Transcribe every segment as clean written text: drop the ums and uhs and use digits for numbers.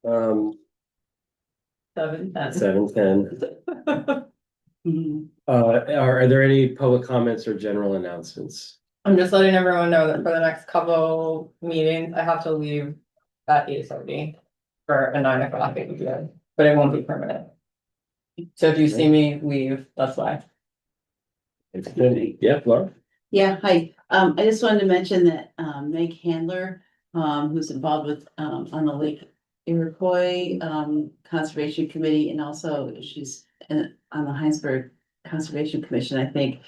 7:10. 7:10. Are there any public comments or general announcements? I'm just letting everyone know that for the next couple meetings, I have to leave at 8:30 for a 9 o'clock APM, but it won't be permanent. So if you see me leave, that's why. It's good. Yeah, Laura? Yeah, hi. I just wanted to mention that Meg Handler, who's involved with on the Lake Iroquois Conservation Committee, and also she's on the Heinsberg Conservation Commission, I think,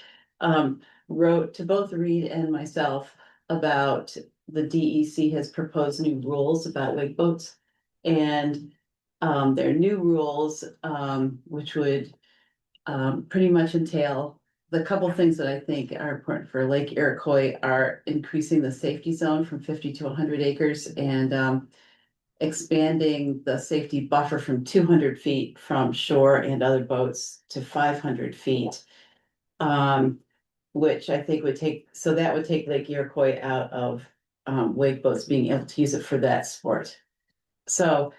wrote to both Reed and myself about the DEC has proposed new rules about wake boats. And their new rules, which would pretty much entail the couple things that I think are important for Lake Iroquois are increasing the safety zone from 50 to 100 acres and expanding the safety buffer from 200 feet from shore and other boats to 500 feet. Which I think would take, so that would take Lake Iroquois out of wake boats being able to use it for that sport. So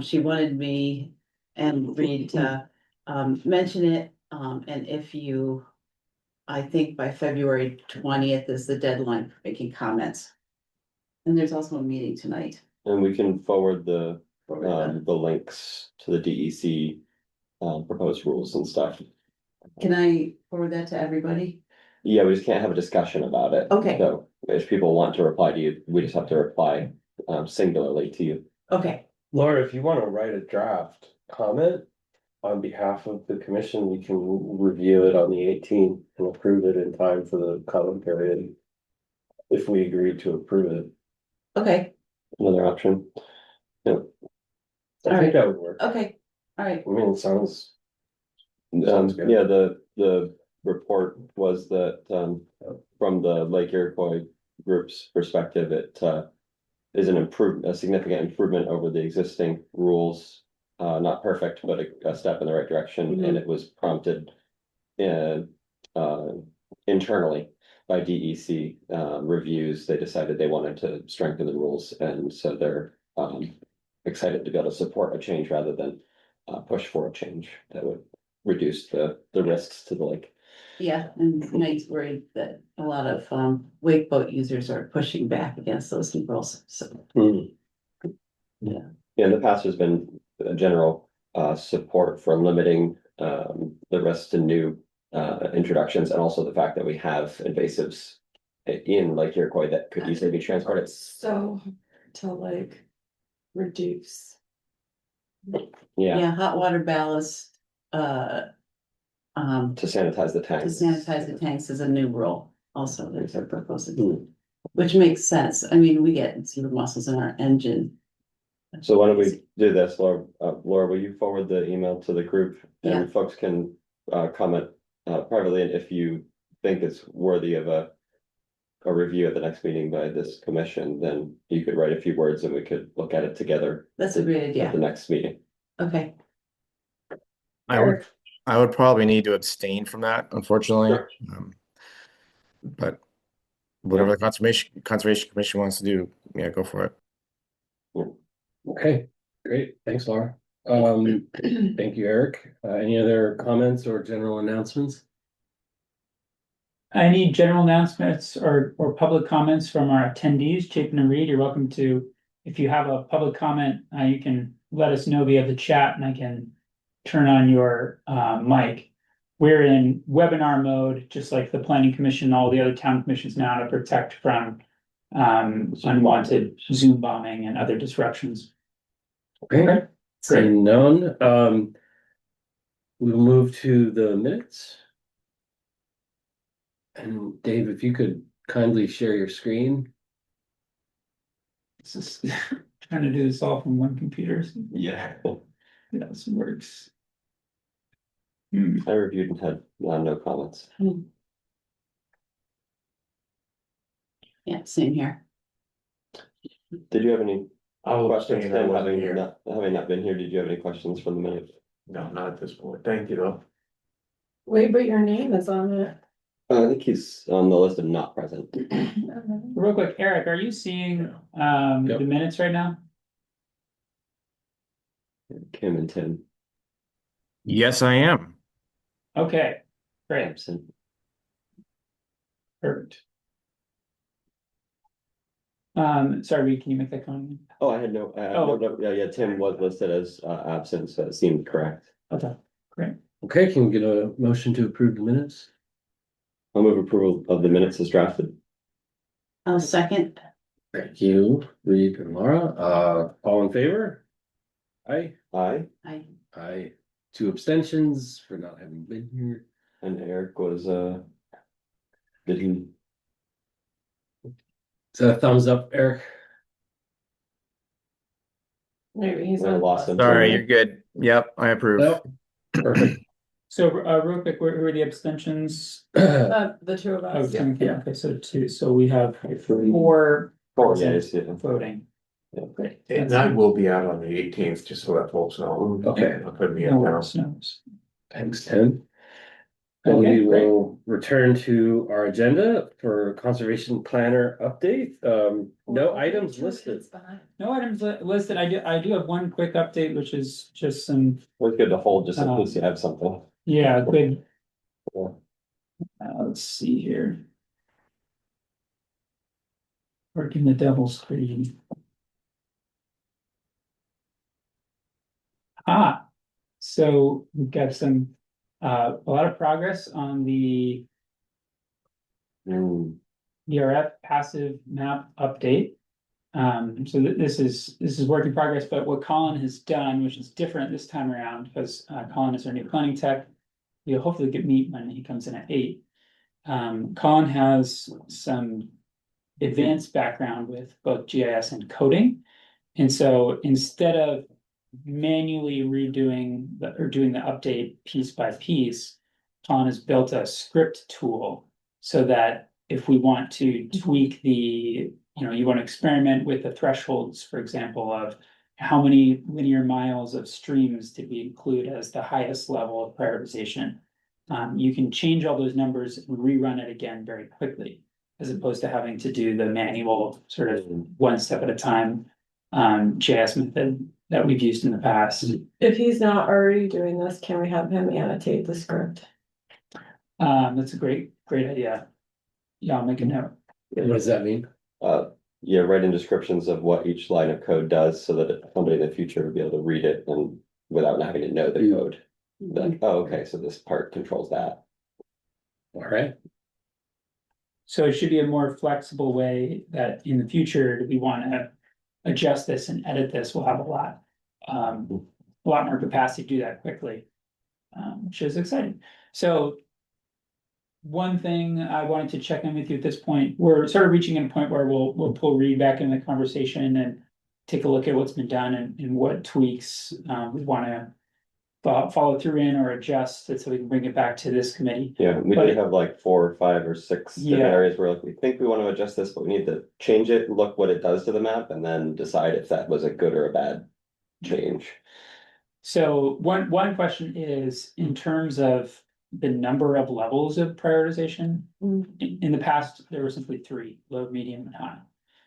she wanted me and Reed to mention it. And if you, I think by February 20th is the deadline for making comments. And there's also a meeting tonight. And we can forward the for links to the DEC proposed rules and stuff. Can I forward that to everybody? Yeah, we just can't have a discussion about it. Okay. So if people want to reply to you, we just have to reply singularly to you. Okay, Laura, if you want to write a draft comment on behalf of the commission, we can review it on the 18th and approve it in time for the comment period. If we agree to approve it. okay, Another option. Yep. I think that would work. okay, all right. I mean, it sounds good. Yeah, the report was that from the Lake Iroquois group's perspective, it is a significant improvement over the existing rules. Not perfect, but a step in the right direction, and it was prompted internally by DEC reviews. They decided they wanted to strengthen the rules, and so they're excited to be able to support a change rather than push for a change that would reduce the risks to the lake. Yeah, and Meg's worried that a lot of wake boat users are pushing back against those new rules, so. Yeah, in the past, there's been a general support for limiting the risks to new introductions, and also the fact that we have invasives in Lake Iroquois that could easily be transported. So to like reduce. Yeah, hot water ballast, To sanitize the to tanks. sanitize the tanks is a new rule also that they're proposing. Which makes sense. I mean, we get zero mussels in our engine. So why don't we do this, Laura? Laura, will you forward the email to the group? Yeah. And folks can comment privately, and if you think it's worthy of a review at the next meeting by this commission, then you could write a few words and we could look at it together That's a great at idea. the next meeting. Okay, I would probably need to abstain from that, unfortunately. Sure. But whatever the conservation commission wants to do, yeah, go for it. Okay, great. Thanks, Laura. Thank you, Eric. Any other comments or general announcements? Any general announcements or public comments from our attendees, Chapin and Reed, you're welcome to, if you have a public comment, you can let us know via the chat and I can turn on your mic. We're in webinar mode, just like the planning commission, all the other town commissions now, to protect from unwanted Zoom bombing and other disruptions. Okay, seeing none, we'll move to the minutes. And Dave, if you could kindly share your screen. This is trying to do this all from one computer. Yeah. Yeah, this works. I reviewed and had no comments. yeah, same here. Did you have any I'll questions, abstain, I Tim, wasn't having here. not been here? Did you have any questions from the minute? No, not at this point. Thank you though. Wait, but your name is on it. I think he's on the list of not present. Real quick, Eric, are you seeing the minutes right now? Kim and Tim Yes, I am. Okay, great, absent. perfect. Sorry, Reed, can you make that comment? Oh, I had no, yeah, Tim was listed as absent, so it seemed correct. Okay, great. Okay, can we get a motion to approve the minutes? I'll move approval of the minutes as drafted. I'll second. Thank you, Reed and Laura. All in favor? Aye. Aye, Aye. Two abstentions for not having been here. and Eric was, did he, Is that a thumbs up, Eric? Maybe he's I on. lost him. Sorry, you're good. Yep, I approve. Nope. Perfect. So, real quick, who are the abstentions? The two of Oh, us. Tim, okay, so two, so we have four. Four yeas, yeah. Voting. Yeah. Great. And I will be out on the 18th, just so that folks know. Okay. I couldn't be in No town. worries, no worries. Thanks, Tim. And Okay, we great. will return to our agenda for conservation planner update. No items listed. No items listed. I do have one quick update, which is just some, Always good to hold just in case you have something. yeah, good. Yeah. Let's see here. Working the devil's screen. So we've got some, a lot of progress on the Mm, ERF passive map update. So this is work in progress, but what Colin has done, which is different this time around, because Colin is our new planning tech. We'll hopefully get meet when he comes in at 8. Colin has some advanced background with both GIS and coding. And so instead of manually redoing doing the update piece by piece, Colin has built a script tool so that if we want to tweak the, you want to experiment with the thresholds, for example, of how many linear miles of streams did we include as the highest level of prioritization. You can change all those numbers and rerun it again very quickly, as opposed to having to do the manual sort of one step at a time JS method that we've used in the past. If he's not already doing this, can we have him annotate the script? That's a great idea. Yeah, I'll make a note. What does that mean? yeah, write in descriptions of what each line of code does so that somebody in the future would be able to read it and without having to know the code. Like, oh, okay, so this part controls that. All right. So it should be a more flexible way that in the future, we want to adjust this and edit this, we'll have a lot more capacity to do that quickly. Which is exciting. So one thing I wanted to check in with you at this point, we're sort of reaching a point where we'll pull Reed back in the conversation and take a look at what's been done and what tweaks we want to follow through in or adjust so we can bring it back to this committee. Yeah, we But- did have like 4 or 5 or 6 different Yeah. areas where like we think we want to adjust this, but we need to change it, look what it does to the map, and then decide if that was a good or a bad change. So one question is, in terms of the number of levels of prioritization, in the past, there were simply 3, low, medium, and high.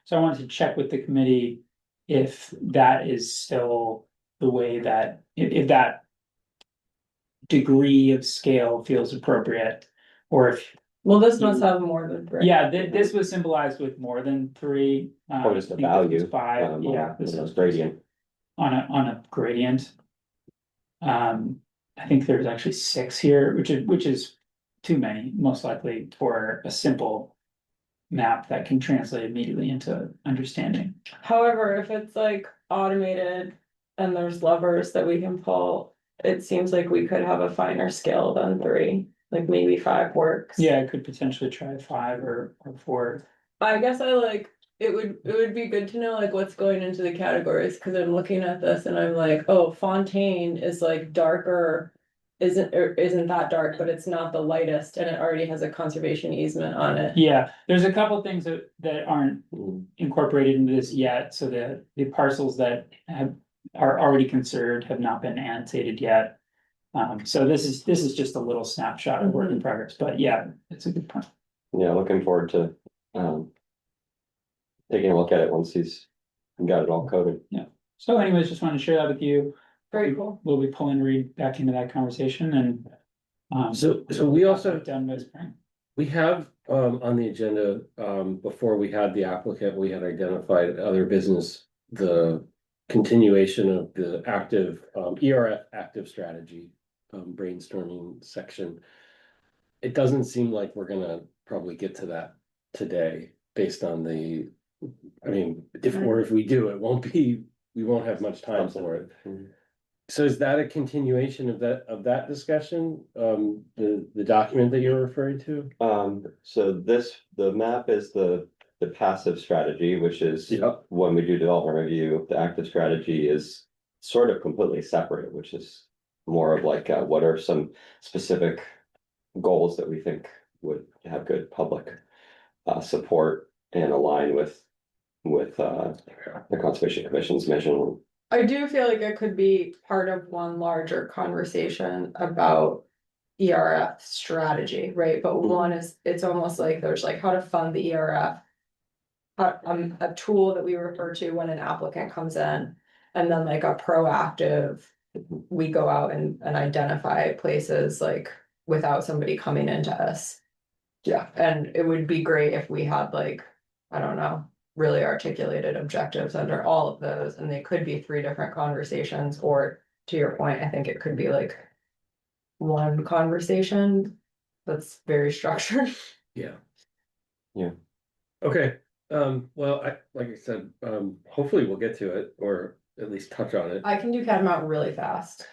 So I wanted to check with the committee if that is still the way that, if that degree of scale feels appropriate, or if, Well, this must have more than 3. yeah, this was symbolized with more than 3. Or just I a think this was value. 5, yeah. This This is was gradient. on a gradient. I think there's actually 6 here, which is too many, most likely for a simple map that can translate immediately into understanding. However, if it's like automated and there's levers that we can pull, it seems like we could have a finer scale than 3, like maybe 5 works. Yeah, I could potentially try 5 or 4. I guess it would be good to know like what's going into the categories, because I'm looking at this and I'm like, oh, Fontaine is like darker, isn't that dark, but it's not the lightest, and it already has a conservation easement on it. Yeah, there's a couple things that aren't Mm. incorporated into this yet, so the parcels that are already conserved have not been annotated yet. So this is just a little snapshot of work in progress, but yeah, it's a good point. Yeah, looking forward to taking a look at it once he's got it all coded. So anyways, just wanted to share that with you. Very cool. We'll be pulling Reed back into that conversation and. So we also- Done by spring. We have, on the agenda, before we had the applicant, we had identified other business, the continuation of the active, ERF active strategy, brainstorming section. It doesn't seem like we're gonna probably get to that today, based on the, I mean, if we do, it won't be, we won't have much time for it. So is that a continuation of that discussion, the document that you're referring to? So the map is the passive strategy, which is Yep. when we do development review, the active strategy is sort of completely separate, which is more of like, what are some specific goals that we think would have good public support and align with the Conservation Commission's mission. I do feel like it could be part of one larger conversation about ERF strategy, right? But one is, it's almost like there's like how to fund the ERF. A tool that we refer to when an applicant comes in, and then like a proactive, we go out and identify places like without somebody coming into us. Yeah. And it would be great if we had like, I don't know, really articulated objectives under all of those, and they could be 3 different conversations, or to your point, I think it could be like one conversation that's very structured. Yeah. Yeah. Okay, well, like I said, hopefully we'll get to it, or at least touch on it. I can do Catamount really fast.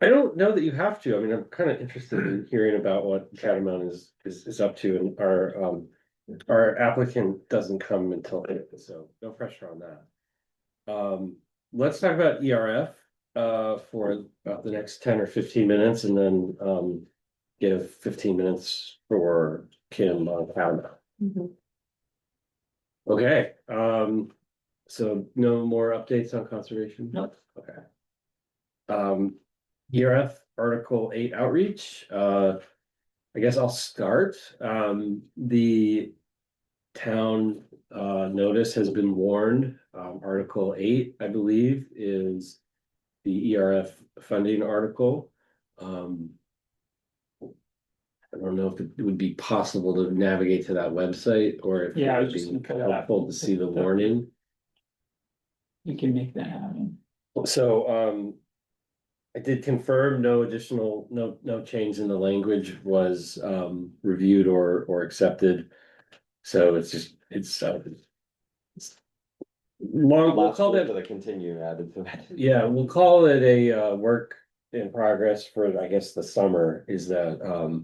I don't know that you have to. I mean, I'm kind of interested in hearing about what Catamount is up to, and our applicant doesn't come until April, so no pressure on that. Let's talk about ERF for about the next 10 or 15 minutes, and then give 15 minutes for Kim on Catamount. Okay, so no more updates on conservation? Nope. Okay. ERF Article 8 outreach, I guess I'll start. The town notice has been warned. Article 8, I believe, is the ERF funding article. I don't know if it would be possible to navigate to that website, or if Yeah, I it was would just be gonna pull that up. helpful to see the warning. You can make that happen. So, I did confirm no additional, no change in the language was, reviewed or accepted. So it's long, we'll Last call bit that, of the continue added to it. yeah, we'll call it a, work in progress for, I guess, the summer, is that,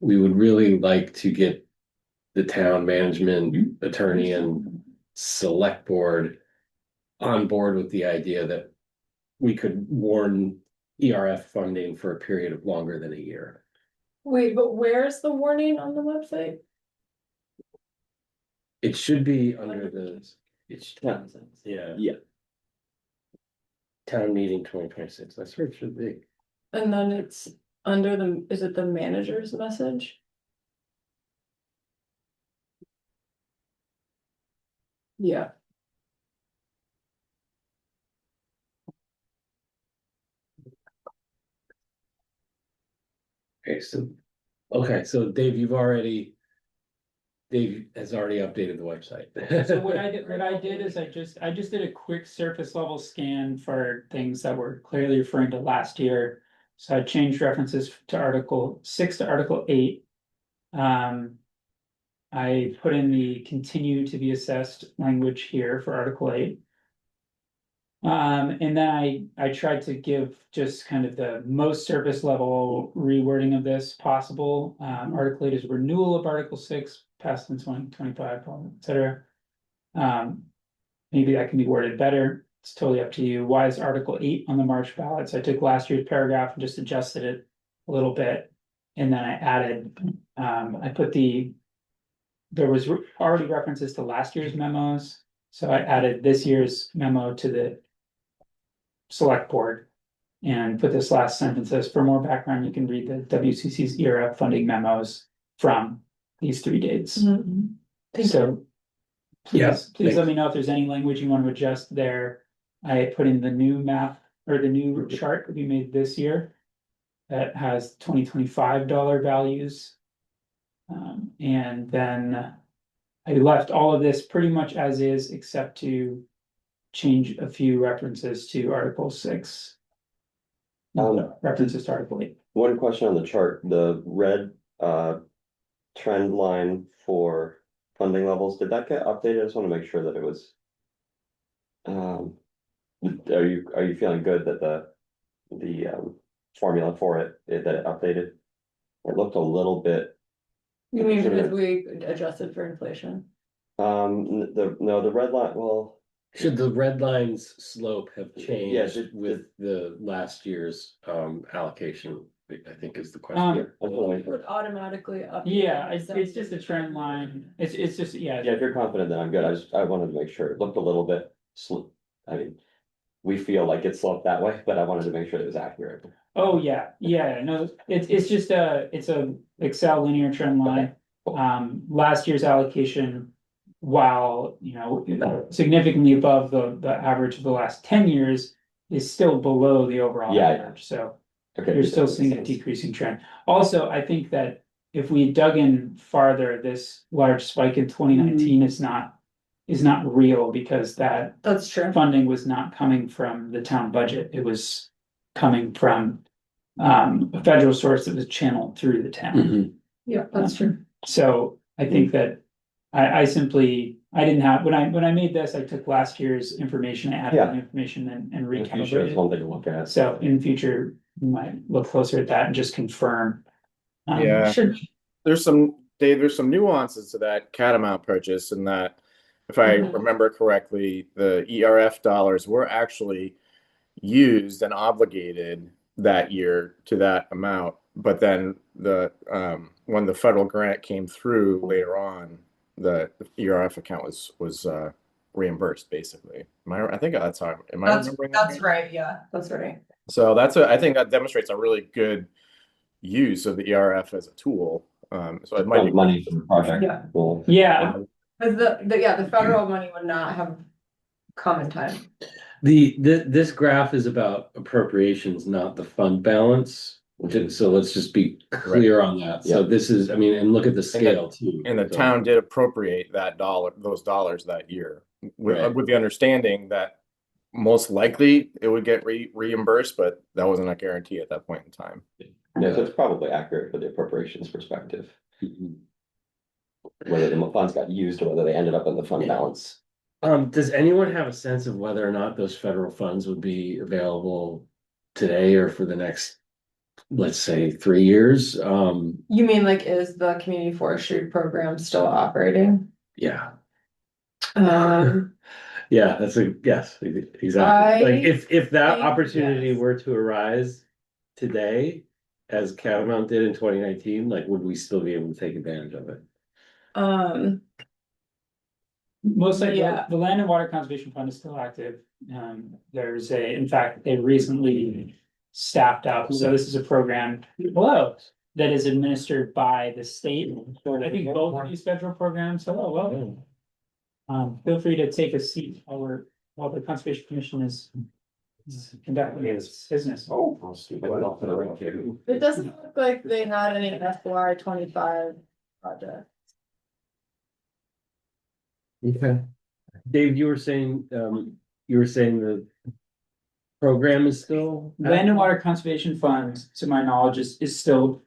we would really like to get the town management, attorney, and select board on board with the idea that we could warn ERF funding for a period of longer than a year. Wait, but where's the warning on the website? It should be under it's, Yeah. yeah. Yeah. Town meeting 2026, that's where it should be. And then it's under is it the manager's message? Yeah. Okay, so Dave has already updated the website. So what I did is I just did a quick surface level scan for things that were clearly referring to last year. So I changed references to Article 6 to Article 8. I put in the continue to be assessed language here for Article 8. And then I tried to give just kind of the most surface level rewording of this possible. Article 8 is renewal of Article 6, passed in 2025, etc. Maybe that can be worded better. It's totally up to you. Why is Article 8 on the March ballot? So I took last year's paragraph and just adjusted it a little bit. And then I added, I put there was already references to last year's memos. So I added this year's memo to the select board and put this last sentence as, for more background, you can read the WCC's ERA funding memos from these 3 dates. So Yeah, please let me know if there's any language you want to adjust there. I put in the new map or the new chart that we made this year. That has $2025 values. And then I left all of this pretty much as is, except to change a few references to Article 6. References to Article 8. One question on the chart, the red trend line for funding levels, did that get updated? I just want to make sure that it was. Are you feeling good that the formula for it that it updated? It looked a little bit. You mean because we adjusted for inflation? The red line, well. Should the red line's slope have changed did- with the last year's allocation, I think is the question. It would automatically up. Yeah, it's just a trend line. It's just, yeah. Yeah, if you're confident that I'm good, I wanted to make sure it looked a little bit I mean, we feel like it sloped that way, but I wanted to make sure it was accurate. Oh, yeah, no, it's just it's a Excel linear trend line. Last year's allocation, while, you know, significantly above the average of the last 10 years, is still below the overall Yeah. average, so Okay. you're still seeing a decreasing trend. Also, I think that if we dug in farther, this large spike in 2019 is not real, because that That's true. funding was not coming from the town budget. It was coming from a federal source that was channeled through the town. Yeah, that's true. So I think that I didn't have, when I made this, I took last year's information, I added the information and In the future, it's recalibrated. one thing to look at. So in the future, we might look closer at that and just confirm. Yeah. Should, There's some nuances to that Catamount purchase, in that, if I remember correctly, the ERF dollars were actually used and obligated that year to that amount. But then when the federal grant came through later on, the ERF account was reimbursed, basically. I think that's how. Am I remembering that? that's right, yeah, that's right. So I think that demonstrates a really good use of the ERF as a tool. So it might be Money for the project. Yeah. Well, Yeah, Cause the federal money would not have come in time. This graph is about appropriations, not the fund balance. So let's just be clear on that. So this is, I mean, and look at the scale too. And the So- town did appropriate those dollars that year, Right. with the understanding that most likely it would get reimbursed, but that wasn't a guarantee at that point in time. yeah, so it's probably accurate for the appropriations perspective, whether the funds got used or whether they ended up in the fund balance. Does anyone have a sense of whether or not those federal funds would be available today or for the next, let's say, 3 years? You mean like, is the community forestry program still operating? Yeah. Yeah, That's yes, exactly. Like if that think opportunity yes. were to arise today, as Catamount did in 2019, like would we still be able to take advantage of it? most likely, Yeah. the Land and Water Conservation Fund is still active. In fact, they recently staffed up, so this is a program, that is administered by the state. I think both of these federal programs, welcome. Feel free to take a seat while the Conservation Commission is conducting its business. it doesn't look like they had any FY 25 project. Okay. Dave, you were saying the program is still. Land and Water Conservation Fund, to my knowledge, is still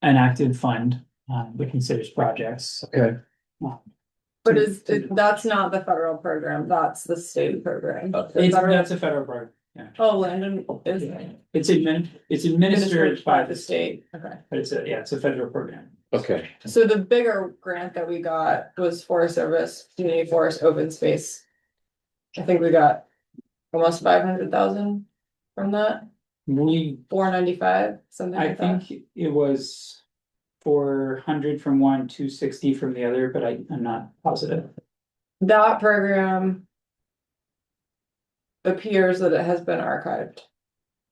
an active fund that considers projects. Okay. But that's not the federal program, that's the state program. The federal- That's a federal program, yeah. Oh, Landon is It's administered by the state, okay. but it's a federal program. Okay. So the bigger grant that we got was Forest Service, Community Forest Open Space. I think we got almost 500,000 from that, We, 495, something I like that. think it was 400 from one, 260 from the other, but I'm not positive. That program appears that it has been archived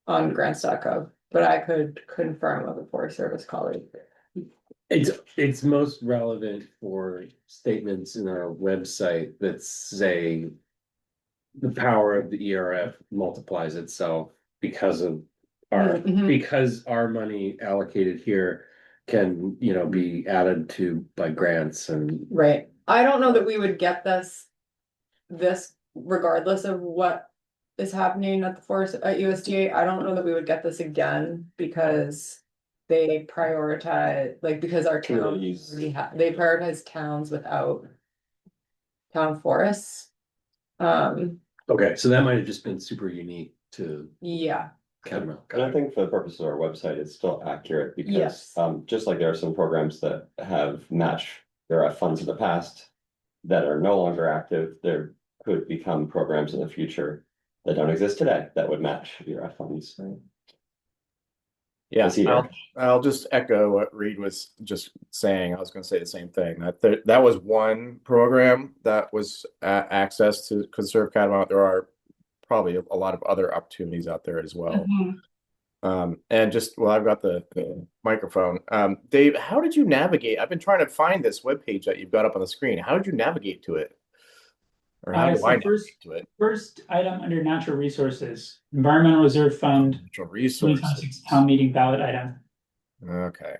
on grants.gov, but I could confirm with a Forest Service colleague. It's most relevant for statements in our website that say the power of the ERF multiplies itself because of our, Mhm. because our money allocated here can, you know, be added to by grants and. Right, I don't know that we would get this regardless of what is happening at the forest at USDA. I don't know that we would get this again because they prioritize, like, because our town, Communities. they prioritize towns without town forests. Okay, so that might have just been super unique to Yeah, Catamount. And I think for the purposes of our website, it's still accurate because, Yes. just like there are some programs that have matched, there are funds in the past that are no longer active, there could become programs in the future that don't exist today that would match your funds. Yeah, Is he there? I'll just echo what Reed was just saying. I was gonna say the same thing. That was one program that was access to conserve catamount. There are probably a lot of other opportunities out there as well. And just, well, I've got the microphone. Dave, how did you navigate? I've been trying to find this webpage that you've got up on the screen. How did you navigate to it? Or how do So I navigate first- to it? First item under natural resources, environmental reserve fund, Natural 2026 resources. town meeting ballot item. Okay.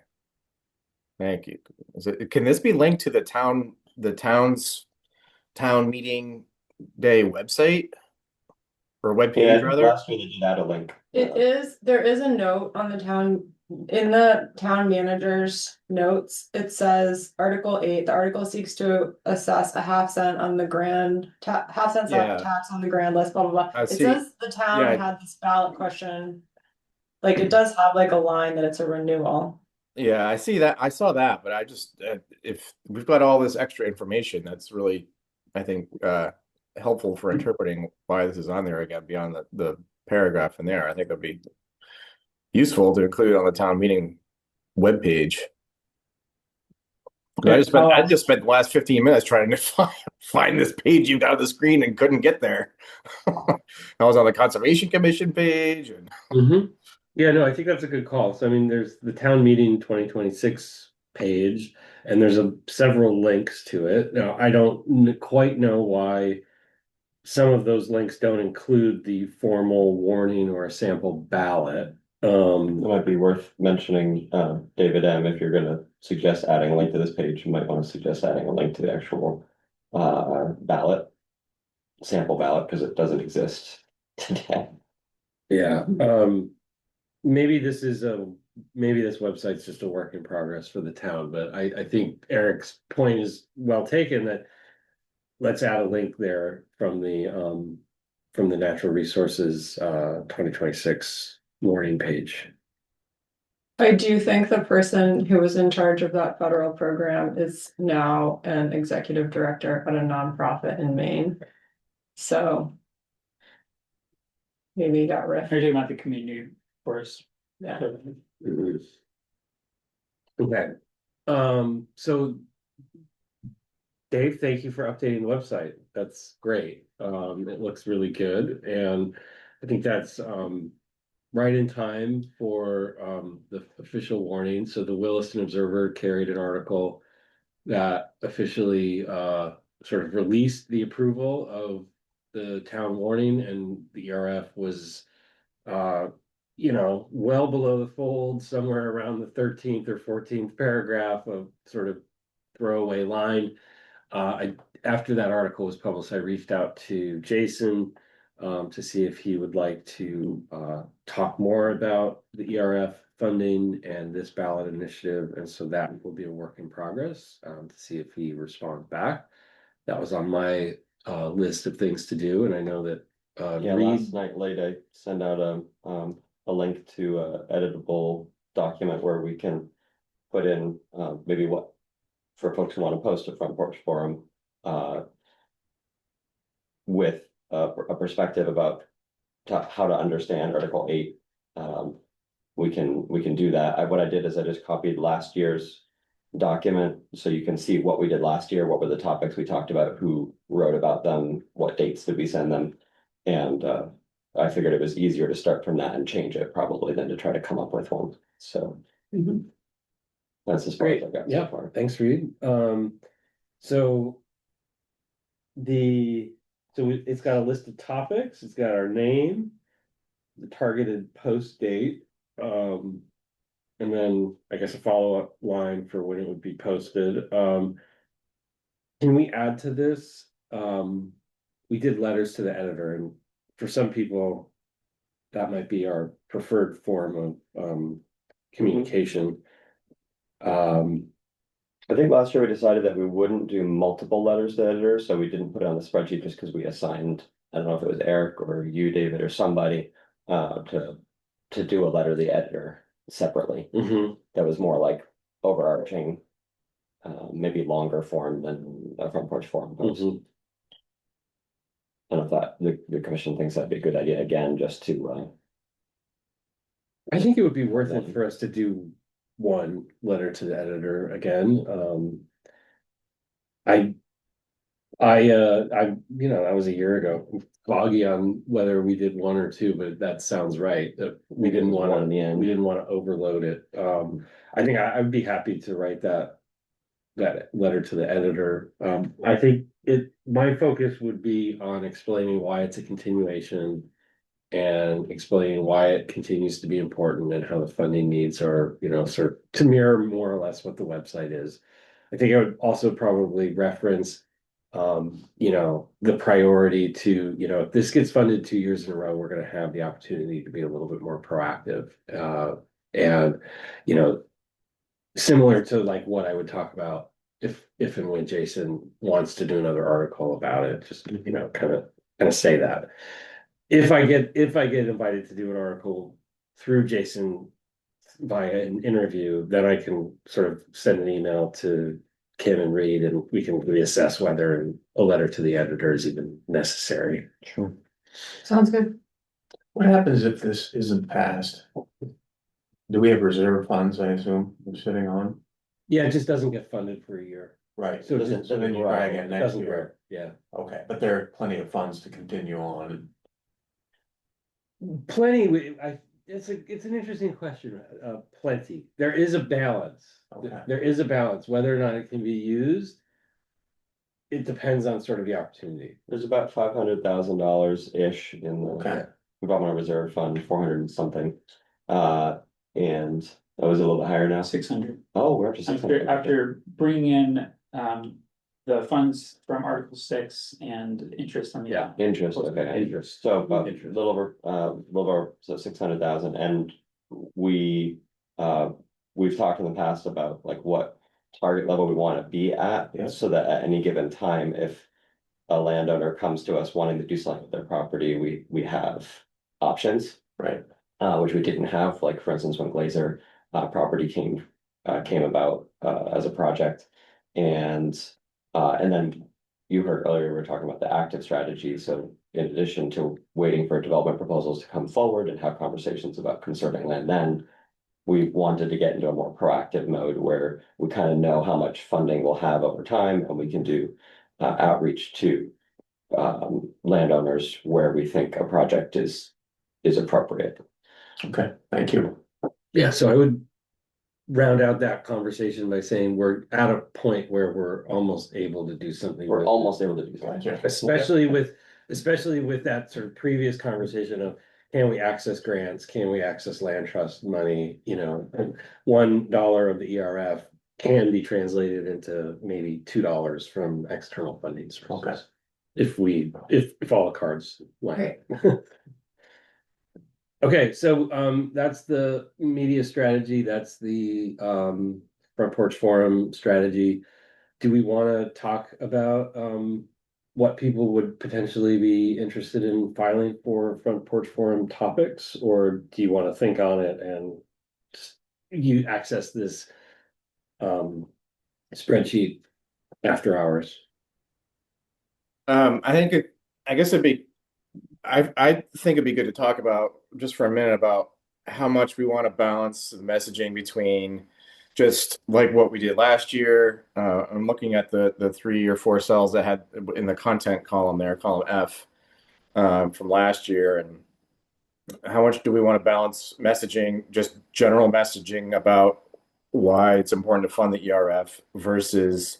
Thank you. Can this be linked to the town's town meeting day website? Or webpage rather? Last year they did add a link. it is, there is a note on the town, in the town manager's notes, it says Article 8, the article seeks to assess a half cent on the half cent Yeah. tax on the grand list, blah, blah, blah. I It see. says the town Yeah. had this ballot question. Like, it does have like a line that it's a renewal. Yeah, I see that. I saw that, but I just, if we've got all this extra information, that's really, I think, helpful for interpreting why this is on there again beyond the paragraph in there. I think that'd be useful to include on the town meeting webpage. I just spent the last 15 minutes trying to find this page you got on the screen and couldn't get there. I was on the Conservation Commission page and Yeah, no, I think that's a good call. So I mean, there's the town meeting 2026 page, and there's several links to it. Now, I don't quite know why some of those links don't include the formal warning or a sample ballot. It might be worth mentioning, David M, if you're gonna suggest adding a link to this page, you might want to suggest adding a link to the actual ballot, sample ballot, because it doesn't exist today. Yeah, maybe this website's just a work in progress for the town, but I think Eric's point is well taken that let's add a link there from the natural resources 2026 warning page. I do think the person who was in charge of that federal program is now an executive director at a nonprofit in Maine. So maybe he got Are riffed. you talking about the community forest? Yeah. Okay, so Dave, thank you for updating the website. That's great. It looks really good, and I think that's right in time for the official warning. So the Williston Observer carried an article that officially sort of released the approval of the town warning, and the ERF was well below the fold, somewhere around the 13th or 14th paragraph of sort of throwaway line. After that article was published, I reached out to Jason to see if he would like to talk more about the ERF funding and this ballot initiative. And so that will be a work in progress to see if he responds back. That was on my list of things to do. And I know that Last night late, I sent out a link to a editable document where we can put in maybe what, for folks who want to post a front porch forum with a perspective about how to understand Article 8. We can do that. What I did is I just copied last year's document so you can see what we did last year, what were the topics we talked about, who wrote about them, what dates did we send them, and I figured it was easier to start from that and change it probably than to try to come up with one. So that's as far as I got so far. Thanks, Reed. So the So it's got a list of topics, it's got our name, the targeted post date, and then I guess a follow-up line for when it would be posted. Can we add to this? We did letters to the editor, and for some people, that might be our preferred form of communication. I think last year we decided that we wouldn't do multiple letters to editors, so we didn't put it on the spreadsheet just because we assigned, I don't know if it was Eric or you, David, or somebody, to do a letter to the editor separately. That was more like overarching, maybe longer form than a front porch forum post. I don't know if that the commission thinks that'd be a good idea again, just to I think it would be worth it for us to do one letter to the editor again. That was a year ago, foggy on whether we did one or two, but that sounds right, that we didn't want one in the to, end. we didn't want to overload it. I think I'd be happy to write that letter to the editor. I think my focus would be on explaining why it's a continuation and explaining why it continues to be important and how the funding needs are, sort of to mirror more or less what the website is. I think I would also probably reference, the priority to, if this gets funded 2 years in a row, we're going to have the opportunity to be a little bit more proactive. And, similar to like what I would talk about if and when Jason wants to do another article about it, just, kind of say that. If I get invited to do an article through Jason via an interview, then I can sort of send an email to Kim and Reed, and we can reassess whether a letter to the editor is even necessary. Sure. Sounds good. What happens if this isn't passed? Do we have reserve funds, I assume, we're sitting on? Yeah, it just doesn't get funded for a year. Right, So so then you try again next doesn't year. grow. Yeah. Okay, but there are plenty of funds to continue on. Plenty, it's an interesting question, plenty. There is a balance. Okay. There is a balance, whether or not it can be used. It depends on sort of the opportunity. There's about $500,000-ish in the Okay. Development Reserve Fund, 400 and something. And that was a little bit higher now. 600. Oh, we're up to 600. After bringing in, the funds from Article 6 and interest on the. Yeah. Interest, okay. Interest. So about a Interest. little over, so 600,000, and we've talked in the past about like what target level we want to be at, Yeah. so that at any given time, if a landowner comes to us wanting to do something with their property, we have options. Right. Which we didn't have, like for instance, when Glazer property came about as a project. And then you heard earlier, we were talking about the active strategy. So in addition to waiting for development proposals to come forward and have conversations about conserving land, then we wanted to get into a more proactive mode where we kind of know how much funding we'll have over time, and we can do outreach to landowners where we think a project is appropriate. Okay, thank you. Yeah, so I would round out that conversation by saying we're at a point where we're almost able to do something. We're with it. almost able to do something. Gotcha. Especially with that sort of previous conversation of, can we access grants? Can we access land trust money? $1 of the ERF can be translated into maybe $2 from external funding sources. Okay. If all the cards line. Okay, so that's the media strategy, that's the front porch forum strategy. Do we want to talk about what people would potentially be interested in filing for front porch forum topics, or do you want to think on it and you access this spreadsheet after hours? I guess I think it'd be good to talk about just for a minute about how much we want to balance the messaging between just like what we did last year. I'm looking at the 3 or 4 cells that had in the content column there, column F, from last year, and how much do we want to balance messaging, just general messaging about why it's important to fund the ERF versus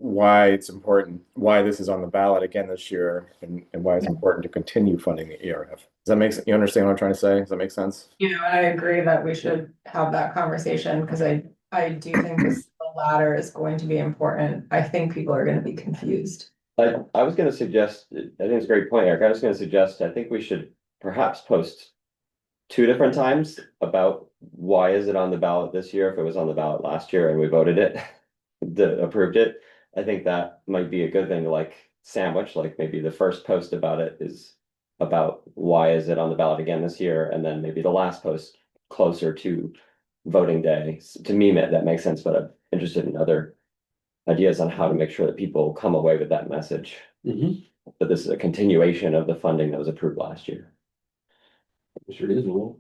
why it's important, why this is on the ballot again this year, and why it's important to continue funding the ERF. Does that make sense? You understand what I'm trying to say? Does that make sense? I agree that we should have that conversation, because I do think this, the latter is going to be important. I think people are gonna be confused. I was gonna suggest, I think it's a great point, Eric. I was gonna suggest, I think we should perhaps post two different times about why is it on the ballot this year if it was on the ballot last year and we voted it, approved it. I think that might be a good thing to like sandwich, like maybe the first post about it is about why is it on the ballot again this year, and then maybe the last post closer to voting day to meme it. That makes sense, but I'm interested in other ideas on how to make sure that people come away with that message. Mhm. But this is a continuation of the funding that was approved last year. Sure is, well.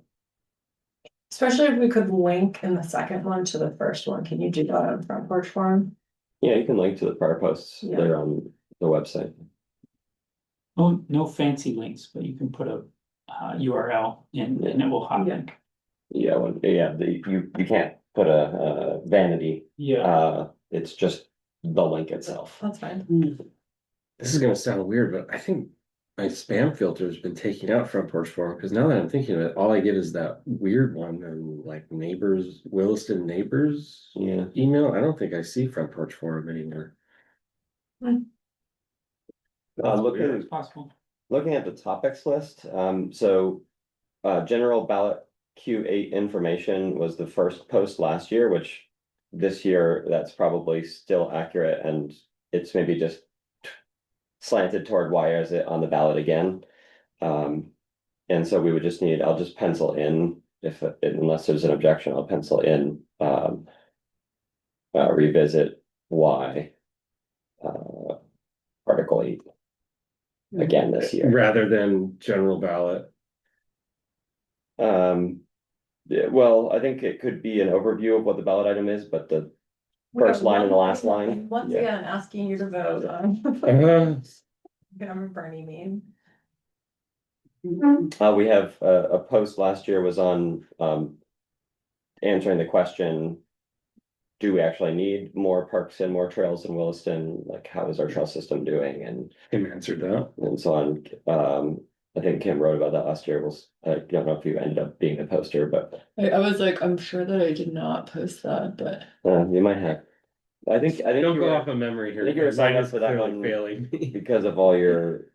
Especially if we could link in the second one to the first one. Can you do that on Front Porch Forum? Yeah, you can link to the prior posts Yeah. there on the website. Oh, no fancy links, but you can put a URL in and it will hot Yeah. link. Yeah, you can't put a vanity, Yeah, it's just the link itself. That's fine. This is gonna sound weird, but I think my spam filter has been taken out Front Porch Forum, because now that I'm thinking of it, all I get is that weird one and like neighbors, Williston neighbors Yeah. email. I don't think I see Front Porch Forum anymore. Looking it's possible. Looking at the topics list, so general ballot Q8 information was the first post last year, which this year that's probably still accurate, and it's maybe just slanted toward why is it on the ballot again. And so we would just need, I'll just pencil in, if unless there's an objection, I'll pencil in revisit why Article 8 again this year. Rather than general ballot. Yeah, well, I think it could be an overview of what the ballot item is, but the first line and the last line. Once Yeah. again, asking you to vote on. I'm a Bernie meme. We have a post last year was on answering the question, do we actually need more parks and more trails in Williston? Like, how is our trail system doing? Kim answered that. And so on. I think Kim wrote about that last year. I don't know if you ended up being the poster, but I was like, I'm sure that I did not post that, but. you might have. I think Don't you go were- off of memory here. I think you were because signed mine up is for that clearly one. failing me. because of all your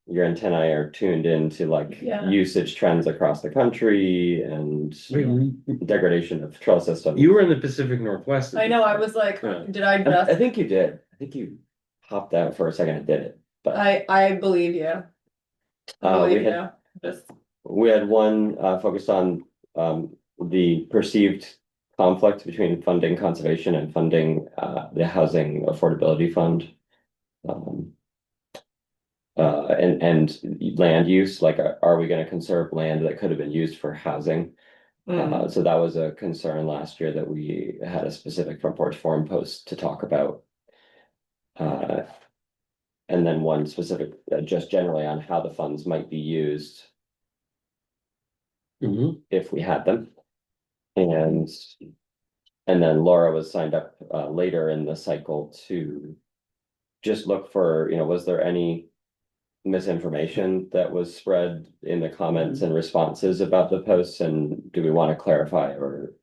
antennae are tuned into like Yeah. usage trends across the country and Wait, degradation of trail systems. you were in the Pacific Northwest. I know, I was like, Yeah. did I I just, think you did. I think you hopped out for a second and did it. But I believe you. I we believe had you. Just, we had one focused on the perceived conflict between funding conservation and funding the housing affordability fund. And land use, like, are we gonna conserve land that could have been used for housing? So that was a concern last year that we had a specific Front Porch Forum post to talk about. And then one specific, just generally on how the funds might be used Mhm. if we had them. And then Laura was signed up later in the cycle to just look for, was there any misinformation that was spread in the comments and responses about the posts, and do we want to clarify or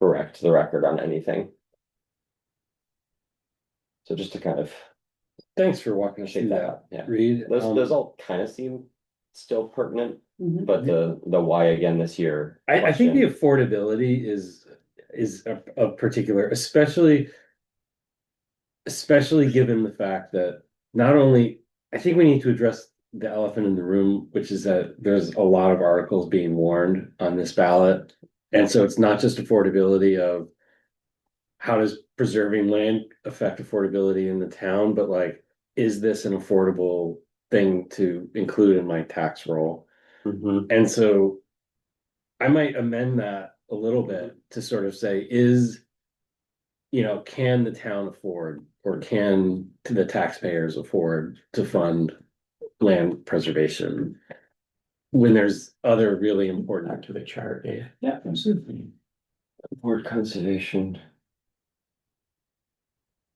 correct the record on anything? So just to kind of Thanks for walking us shape through that that, up, yeah. Reed. Those all kind of seem still pertinent, Mhm. but the why again this year. I think the question- affordability is a particular, especially given the fact that not only, I think we need to address the elephant in the room, which is that there's a lot of articles being warned on this ballot. And so it's not just affordability of how does preserving land affect affordability in the town, but like, is this an affordable thing to include in my tax roll? Mhm. And so I might amend that a little bit to sort of say, can the town afford, or can the taxpayers afford to fund land preservation? When there's other really important. Back to the chart, Yeah, absolutely. Board conservation.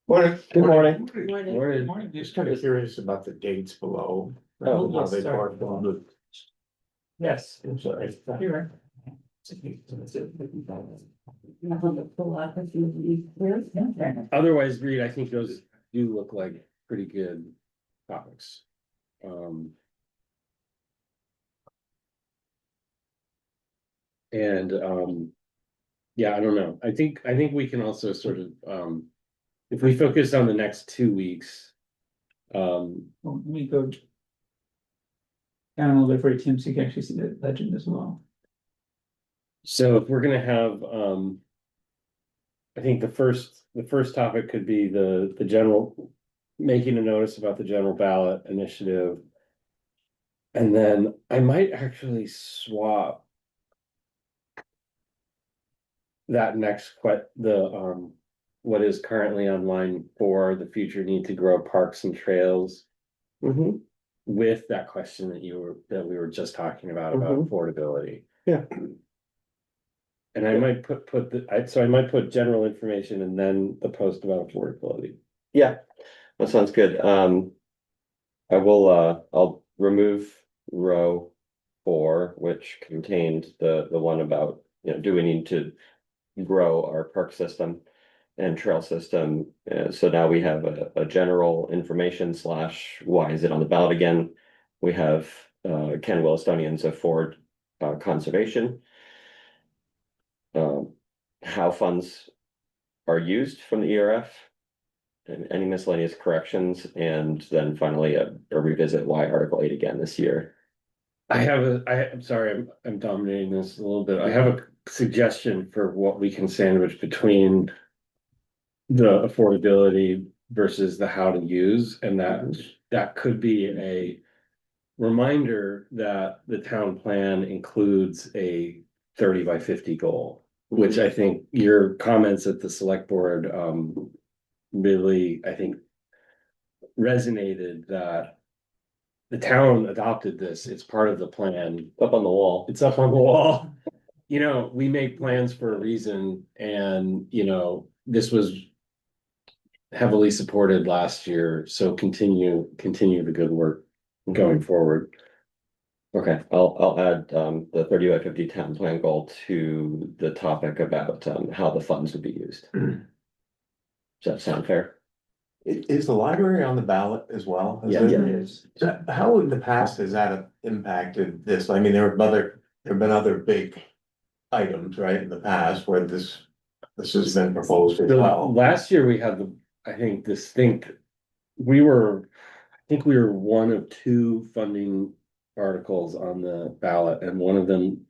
Morning. Good morning. Morning. Morning. Just kind of curious about the dates below. Oh, How yes, they sorry. correspond with. Yes. I'm sorry. You're right. Otherwise, Reed, I think those do look like pretty good topics. And yeah, I don't know. I think we can also sort of if we focus on the next 2 weeks. Well, let me go down a little bit for you, Tim, so you can actually see the legend as well. So if we're gonna have I think the first topic could be the general, making a notice about the general ballot initiative. And then I might actually swap that next what is currently on line 4, the future need to grow parks and trails. With that question that we were just talking about affordability. Yeah. And I might so I might put general information and then the post about affordability. Yeah, that sounds good. I'll remove row 4, which contained the one about, do we need to grow our park system and trail system? So now we have a general information / why is it on the ballot again? We have can Willistonians afford conservation? How funds are used from the ERF, and any miscellaneous corrections, and then finally a revisit why Article 8 again this year. I'm sorry, I'm dominating this a little bit. I have a suggestion for what we can sandwich between the affordability versus the how to use, and that could be a reminder that the town plan includes a 30 by 50 goal, which I think your comments at the select board really, I think, resonated that the town adopted this. It's part of the plan. Up on the wall. It's up on the wall. We make plans for a reason, and this was heavily supported last year. So continue the good work going forward. Okay, I'll add the 30 by 50 town plan goal to the topic about how the funds would be used. Does that sound fair? Is the library on the ballot as well? Yeah. It is. So how in the past has that impacted this? I mean, there have been other big items, right, in the past where this has been proposed as well. Last year we had I think we were one of 2 funding articles on the ballot, and one of them,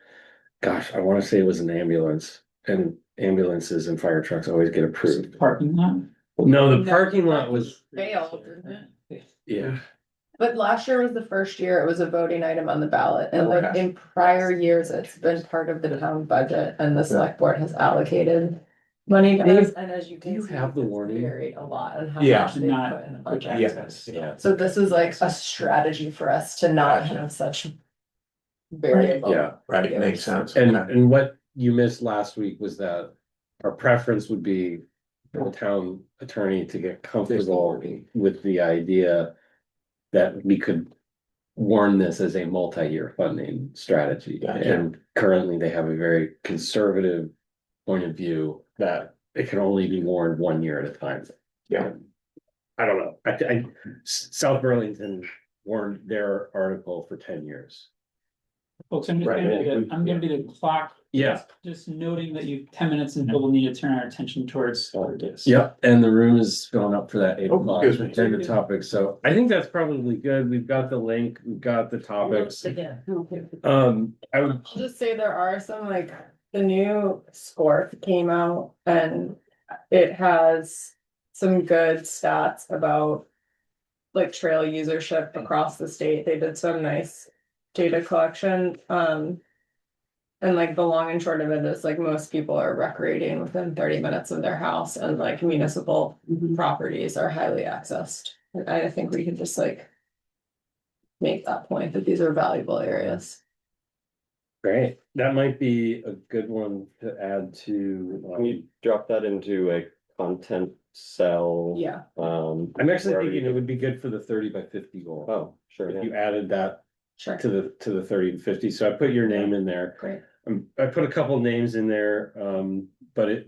gosh, I want to say it was an ambulance, and ambulances and fire trucks always get approved. Parking lot. No, the parking lot was, Failed, didn't it? yeah. But last year was the first year it was a voting item on the ballot, and like Okay. in prior years, it's been part of the town budget, and the select board has allocated money to this, and as you Do you can see, have the it's warning? varied a lot on how Yeah. much they Not- put in the budget. Yes. Yeah. So this is like a strategy for us to not have such variable. Yeah. Right, makes sense. And Okay. and what you missed last week was that our preference would be for the town attorney to get comfortable with the idea that we could warn this as a multi-year funding strategy. Gotcha. And currently they have a very conservative point of view that it can only be warned 1 year at a time. Yeah. I don't know. South Burlington warned their article for 10 years. Folks, I'm just Right, gonna be the clock. Yeah. Just noting that you have 10 minutes until we'll need to turn our attention towards this. Yep, and the room is filling up for that 8 Oh, o'clock excuse me. agenda topic, so I think that's probably good. We've got the link, we've got the topics. I would, I'll just say there are some like, the new score came out and it has some good stats about like trail usership across the state. They did some nice data collection. And like the long and short of it is like most people are recreating within 30 minutes of their house, and like municipal properties are highly accessed. And I think we can just like make that point that these are valuable areas. great, that might be a good one to add to. Can you drop that into a content cell. Yeah, I'm actually thinking it would be good for the 30 by 50 goal. Oh, sure, If yeah. you added that sure, to the 30 to 50, so I put your name in there. great. I put a couple names in there, but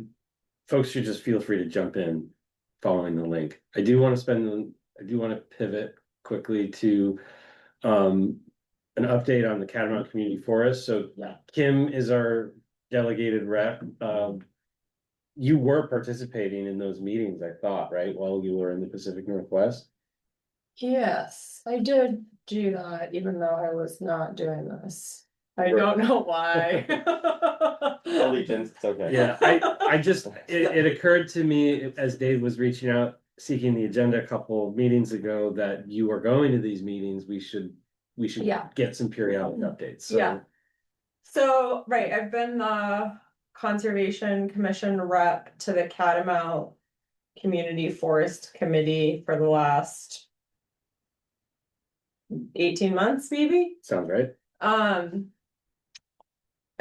folks should just feel free to jump in following the link. I do want to pivot quickly to an update on the Catamount Community Forest. So Yeah. Kim is our delegated rep. You were participating in those meetings, I thought, right, while you were in the Pacific Northwest? Yes, I did do that, even though I was not doing this. I Right. don't know why. Allegiance, it's okay. Yeah, I just, it occurred to me as Dave was reaching out, seeking the agenda a couple meetings ago, that you are going to these meetings, we should Yeah. get some periodic updates, so. Yeah. So, right, I've been the Conservation Commission rep to the Catamount Community Forest Committee for the last 18 months, maybe. Sounds right.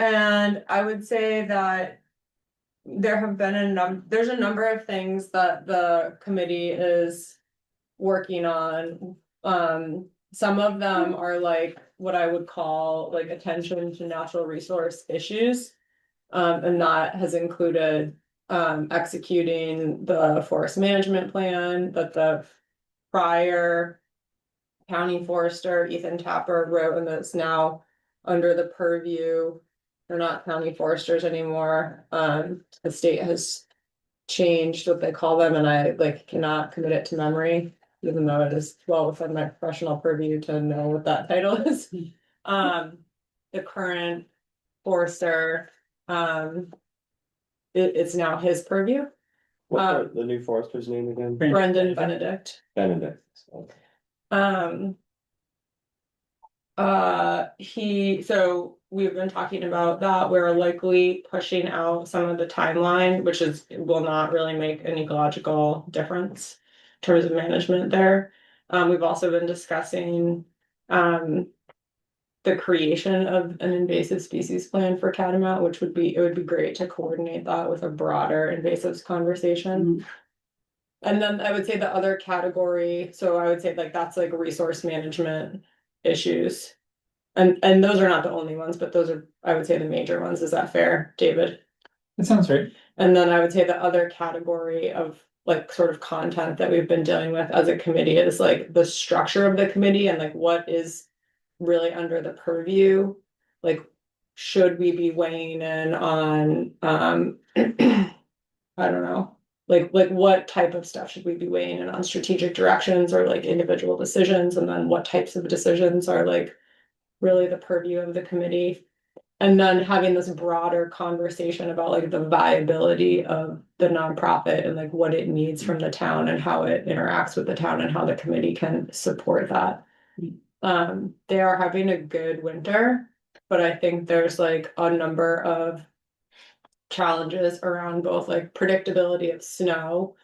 And I would say that there have been there's a number of things that the committee is working on. Some of them are like what I would call like attention to natural resource issues. And that has included executing the forest management plan that the prior county forester Ethan Tapper wrote, and that's now under the purview. They're not county foresters anymore. The state has changed what they call them, and I like cannot commit it to memory, even though it is well within my professional purview to know what that title is. The current forester, it's now his purview. What's the new forester's name again? Brendan Benedict. Benedict. So we've been talking about that. We're likely pushing out some of the timeline, which will not really make an ecological difference in terms of management there. We've also been discussing the creation of an invasive species plan for catamount, which would be great to coordinate that with a broader invasives conversation. And then I would say the other category, so I would say like that's like resource management issues. And those are not the only ones, but those are, I would say, the major ones. Is that fair, David? That sounds right. And then I would say the other category of like sort of content that we've been dealing with as a committee is like the structure of the committee and like what is really under the purview. Like, should we be weighing in on I don't know, like what type of stuff should we be weighing in on, strategic directions or like individual decisions, and then what types of decisions are like really the purview of the committee. And then having this broader conversation about like the viability of the nonprofit and like what it needs from the town and how it interacts with the town and how the committee can support that. They are having a good winter, but I think there's like a number of challenges around both like predictability of snow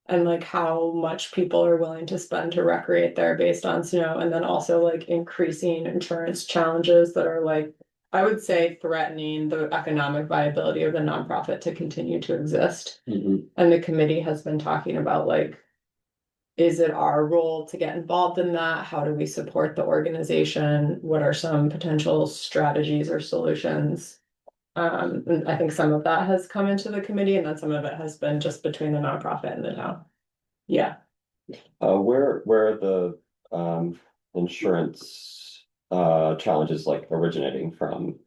and like how much people are willing to spend to recreate there based on snow, and then also like increasing insurance challenges that are like, I would say, threatening the economic viability of the nonprofit to continue to exist. And the committee has been talking about like, is it our role to get involved in that? How do we support the organization? What are some potential strategies or solutions? And I think some of that has come into the committee, and then some of it has been just between the nonprofit and the town. Yeah. Where are the insurance challenges like originating from?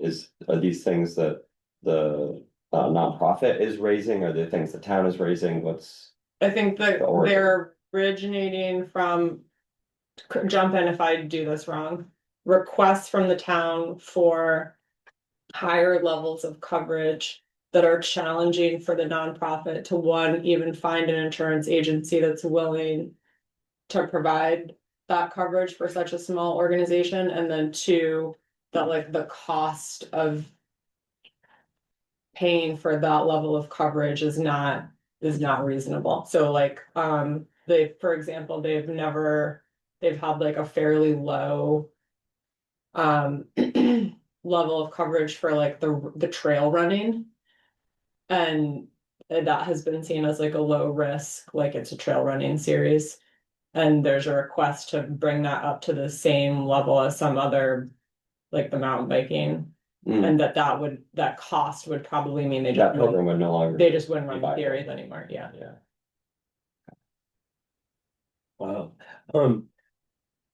Are these things that the nonprofit is raising? Are they things the town is raising? I think that The origin. they're originating from, jump in if I do this wrong, requests from the town for higher levels of coverage that are challenging for the nonprofit to, one, even find an insurance agency that's willing to provide that coverage for such a small organization, and then two, that like the cost of paying for that level of coverage is not reasonable. So like for example, they've had like a fairly low level of coverage for like the trail running, and that has been seen as like a low risk, like it's a trail running series. And there's a request to bring that up to the same level as some other, like the mountain biking. Mm. And that cost would probably mean That program would no longer. they just wouldn't run viable. theories anymore, yeah. Yeah. Wow.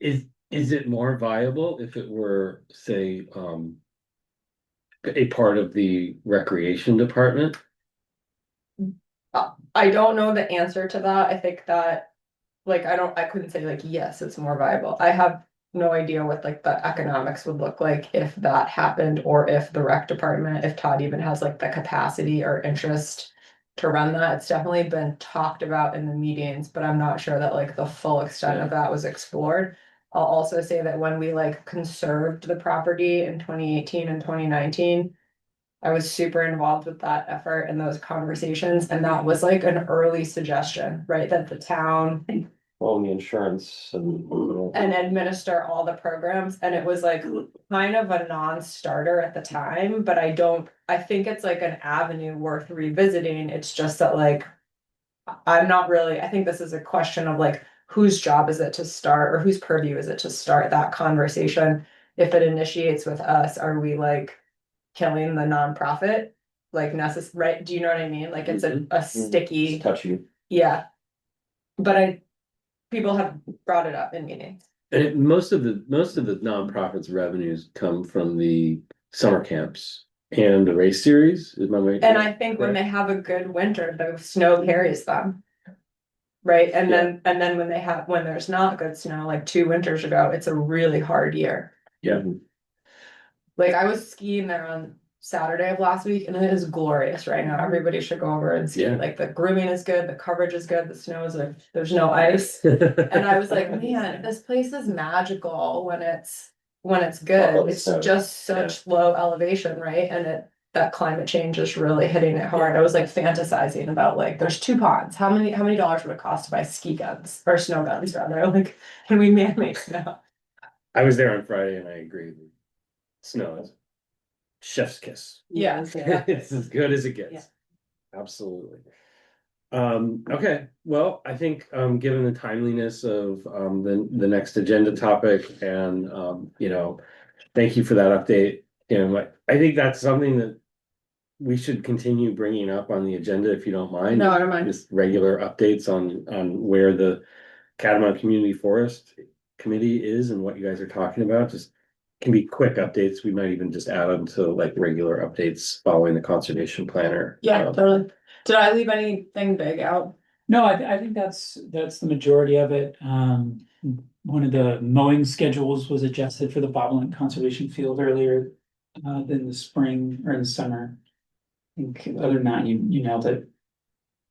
Is it more viable if it were, say, a part of the recreation department? I don't know the answer to that. I think that, like, I couldn't say like, yes, it's more viable. I have no idea what like the economics would look like if that happened, or if the rec department, if Todd even has like the capacity or interest to run that. It's definitely been talked about in the meetings, but I'm not sure that like the full extent of that was explored. I'll also say that when we like conserved the property in 2018 and 2019, I was super involved with that effort and those conversations, and that was like an early suggestion, right? That the town Well, the insurance and. and administer all the programs, and it was like kind of a non-starter at the time, but I think it's like an avenue worth revisiting. It's just that like I think this is a question of like whose job is it to start, or whose purview is it to start that conversation? If it initiates with us, are we like killing the nonprofit? Like right? Do you know what I mean? Like it's a sticky, It's touchy. yeah. But people have brought it up in meetings. And most of the nonprofits' revenues come from the summer camps and the race series. Is my way? And I think when they have a good winter, the snow carries them. Right, and then when there's not good snow, like 2 winters ago, it's a really hard year. Yeah. Like I was skiing there on Saturday of last week, and it is glorious right now. Everybody should go over and ski. Yeah. Like the grooming is good, the coverage is good, the snow is like, there's no ice. And I was like, man, this place is magical when it's good. Oh, It's so- just such low elevation, right? And that climate change is really hitting it hard. I was like fantasizing about like, there's 2 ponds. How many dollars would it cost to buy ski guns or snow guns rather? Like, can we man-made snow? I was there on Friday and I agree. Snow is chef's kiss. Yeah. It's as good as it gets. Yeah. Absolutely. Okay, well, I think given the timeliness of the next agenda topic, and thank you for that update. I think that's something that we should continue bringing up on the agenda, if you don't mind. No, I don't mind. Just regular updates on where the Catamount Community Forest Committee is and what you guys are talking about. Just can be quick updates. We might even just add them to like regular updates following the conservation planner. Yeah, totally. Did I leave anything big out? No, I think that's the majority of it. One of the mowing schedules was adjusted for the Bobolink Conservation Field earlier than the spring or in the summer. I think other than that, you nailed it.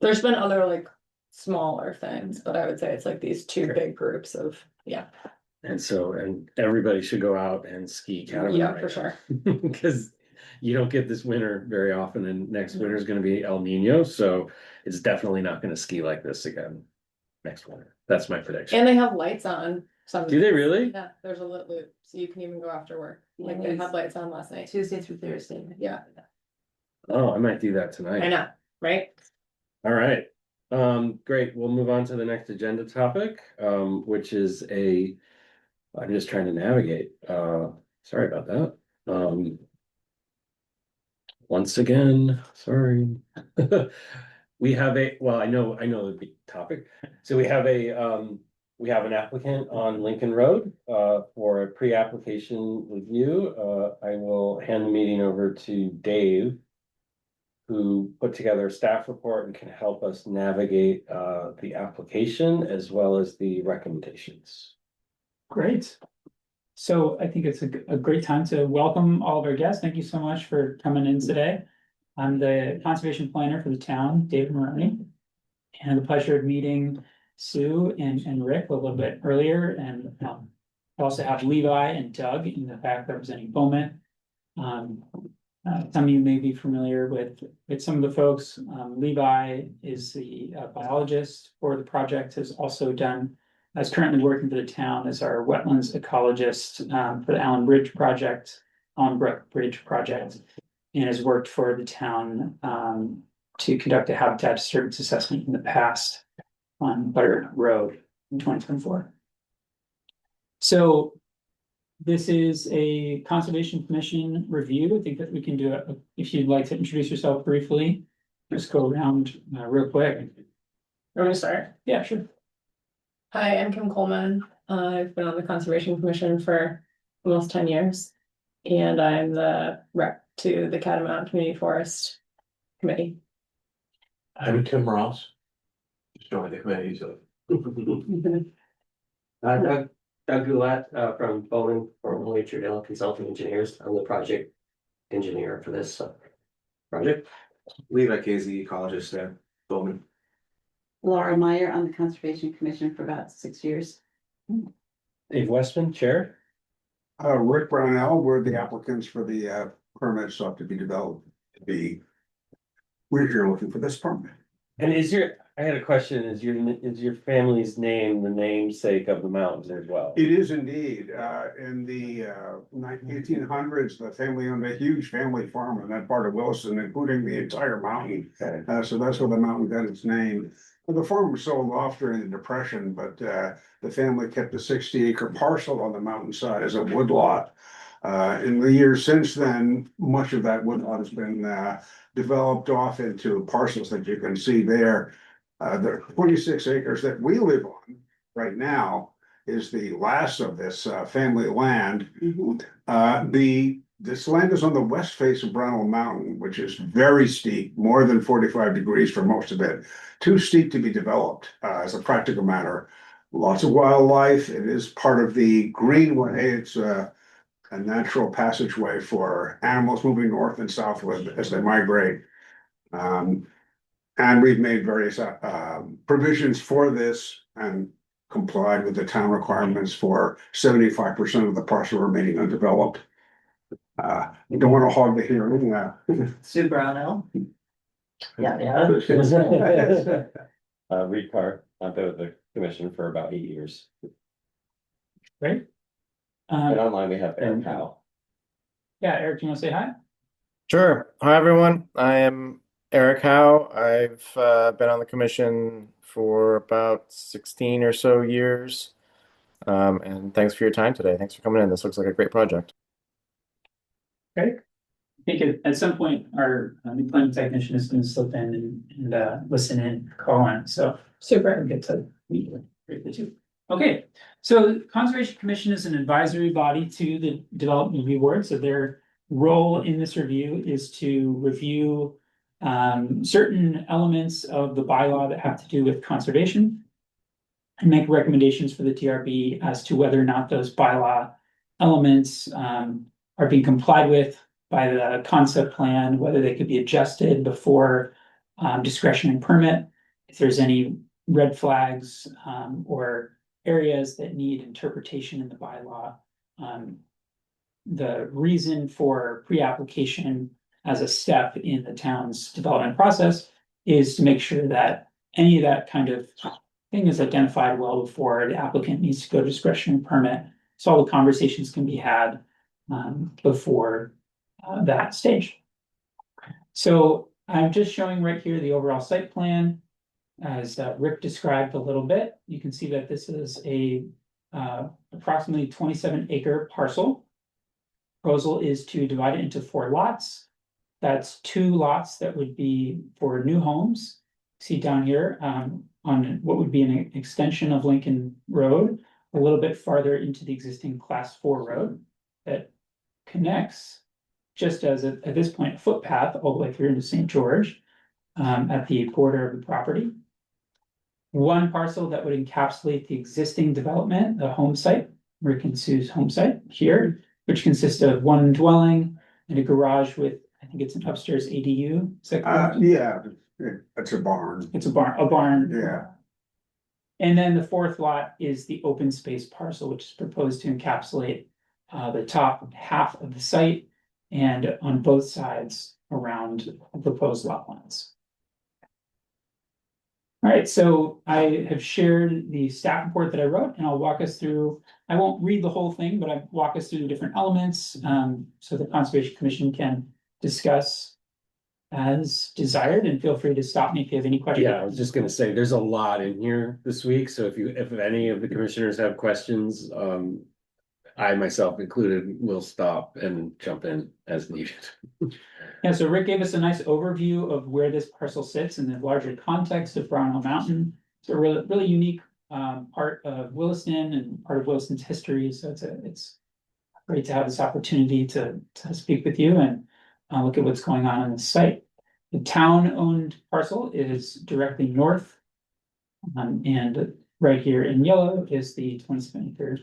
There's been other like smaller things, but I would say it's like these 2 big groups of, yeah. And everybody should go out and ski catamaran. Yeah, right for sure. now. Because you don't get this winter very often, and next winter is going to be El Nino, so it's definitely not going to ski like this again next winter. That's my prediction. And they have lights on. Do they really? Yeah, there's a lit loop, so you can even go after work. Like Yeah, they it's- had lights on last night. Tuesday through Thursday. Yeah. Oh, I might do that tonight. I know, right? All right. Great. We'll move on to the next agenda topic, which is I'm just trying to navigate. Sorry about that. Once again, sorry. We have I know the big topic. So we have an applicant on Lincoln Road, for a pre-application review. I will hand the meeting over to Dave, who put together a staff report and can help us navigate the application as well as the recommendations. Great. So I think it's a great time to welcome all of our guests. Thank you so much for coming in today. I'm the conservation planner for the town, David Maroney. And I had the pleasure of meeting Sue and Rick a little bit earlier, and I also have Levi and Doug in the back representing Bowman. Some of you may be familiar with some of the folks. Levi is the biologist for the project, is currently working for the town as our wetlands ecologist for the Allen Brook Bridge project, and has worked for the town to conduct a habitat disturbance assessment in the past on Butter Road in 2024. So this is a Conservation Commission review. I think that we can do it. If you'd like to introduce yourself briefly, just go around real quick. I'm gonna start. Yeah, sure. Hi, I'm Kim Coleman. I've been on the Conservation Commission for almost 10 years. And I'm the rep to the Catamount Community Forest Committee. I'm Tim Ross. Just joined the committee, so. Doug Goulet, from Bowman, formerly Trudell Consulting Engineers. I'm the project engineer for this project. Levi Casey, ecologist at Bowman. Laura Meyer on the Conservation Commission for about 6 years. Dave Westman, Chair. Rick Brownell, we're the applicants for the permit sought to be developed to be. We're here looking for this permit. And I had a question, is your family's name the namesake of the mountains as well? It is indeed, in the 1800s, the family owned a huge family farm in that part of Williston, including the entire mountain. Okay. So that's where the mountain got its name. The farm was sold off during the Depression, but the family kept a 60-acre parcel on the mountainside as a woodlot. In the years since then, much of that woodlot has been developed off into parcels that you can see there. The 26 acres that we live on right now is the last of this family land. This land is on the west face of Brownell Mountain, which is very steep, more than 45 degrees for most of it. Too steep to be developed as a practical matter. Lots of wildlife. It is part of the Greenway. It's a natural passageway for animals moving north and southward as they migrate. And we've made various provisions for this and complied with the town requirements for 75% of the parcel remaining undeveloped. You don't want to hog the hearing. Sue Brownell. Yeah. Reed Carr, I've been with the commission for about 8 years. Great. And online we have Eric Howe. Yeah, Eric, you want to say hi? Sure. Hi, everyone. I am Eric Howe. I've been on the commission for about 16 or so years. And thanks for your time today. Thanks for coming in. This looks like a great project. Great. I think at some point our new planning technician is going to slip in and listen in, call in. So Super. we'll get to meet with the two. Okay, so the Conservation Commission is an advisory body to the Development Review Board. So their role in this review is to review certain elements of the bylaw that have to do with conservation and make recommendations for the TRB as to whether or not those bylaw elements are being complied with by the concept plan, whether they could be adjusted before discretionary permit, if there's any red flags or areas that need interpretation in the bylaw. The reason for pre-application as a step in the town's development process is to make sure that any of that kind of thing is identified well before the applicant needs to go to discretionary permit. So all the conversations can be had before that stage. So I'm just showing right here the overall site plan. As Rick described a little bit, you can see that this is a approximately 27-acre parcel. Proposal is to divide it into 4 lots. That's 2 lots that would be for new homes. See down here on what would be an extension of Lincoln Road, a little bit farther into the existing Class 4 road that connects, just as at this point, a footpath all the way through into St. George at the border of the property. 1 parcel that would encapsulate the existing development, the home site, Rick and Sue's home site here, which consists of 1 dwelling and a garage with, I think it's an upstairs ADU. Is that correct? Yeah, it's a barn. It's a barn. Yeah. And then the 4th lot is the open space parcel, which is proposed to encapsulate the top half of the site and on both sides around the proposed lot lines. All right, so I have shared the staff report that I wrote, and I'll walk us through. I won't read the whole thing, but I walk us through the different elements so the Conservation Commission can discuss as desired, and feel free to stop me if you have any questions. Yeah, I was just gonna say, there's a lot in here this week, so if any of the commissioners have questions, I myself included will stop and jump in as needed. Yeah, so Rick gave us a nice overview of where this parcel sits in the larger context of Brownell Mountain. It's a really unique part of Williston and part of Williston's history, so it's great to have this opportunity to speak with you and look at what's going on the site. The town-owned parcel is directly north, and right here in yellow is the 27-acre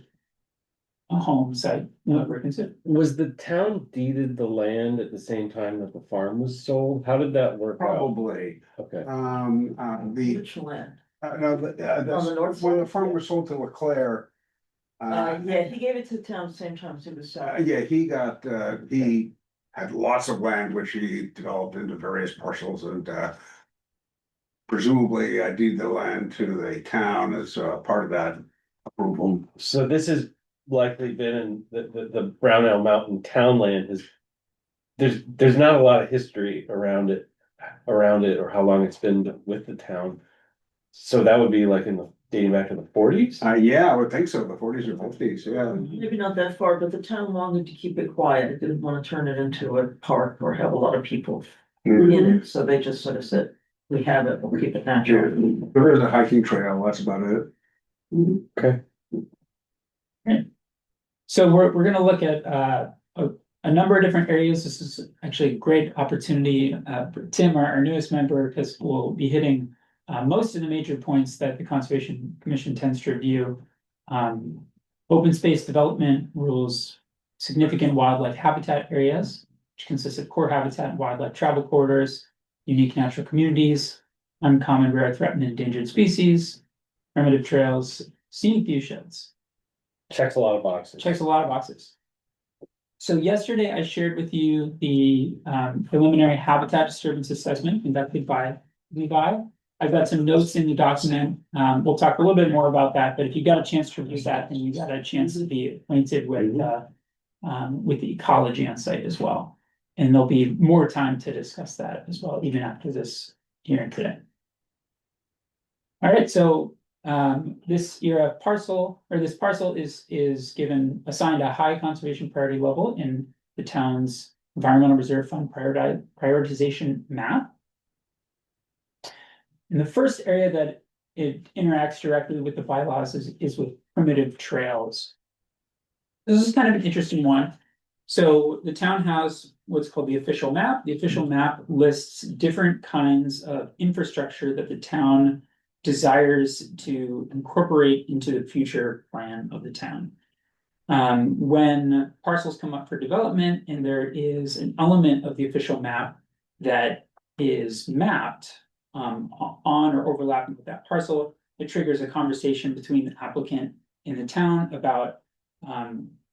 home site. Was the town deeded the land at the same time that the farm was sold? How did that work out? Probably, Okay, the, Which land? no, On the north when the side? farm was sold to Leclerc. Yeah, he gave it to the town same time as it was. Yeah, he had lots of land which he developed into various parcels and, presumably I deed the land to the town as, part of that approval. so this has likely been in the Brownell Mountain townland has. There's not a lot of history around it, or how long it's been with the town. So that would be like dating back to the 40s? Yeah, I would think so, the forties or fifties, yeah. Maybe not that far, but the town wanted to keep it quiet. It didn't want to turn it into a park or have a lot of people in it. So they just sort of said, we have it, we'll keep it natural. There is a hiking trail, that's about it. Okay. So we're gonna look at a number of different areas. This is actually a great opportunity for Tim, our newest member, because we'll be hitting most of the major points that the Conservation Commission tends to review. Open space development rules, significant wildlife habitat areas, which consist of core habitat and wildlife travel corridors, unique natural communities, uncommon, rare, threatened, and endangered species, primitive trails, scenic view sheds. Checks a lot of boxes. Checks a lot of boxes. So yesterday I shared with you the preliminary habitat disturbance assessment conducted by Levi. I've got some notes in the document. We'll talk a little bit more about that, but if you got a chance to review that, then you got a chance to be acquainted with the ecology on site as well. And there'll be more time to discuss that as well, even after this hearing today. All right, so this parcel is assigned a high conservation priority level in the town's environmental reserve fund prioritization map. And the first area that it interacts directly with the bylaws is with primitive trails. This is kind of an interesting one. So the town has what's called the official map. The official map lists different kinds of infrastructure that the town desires to incorporate into the future plan of the town. When parcels come up for development and there is an element of the official map that is mapped on or overlapping with that parcel, it triggers a conversation between the applicant and the town about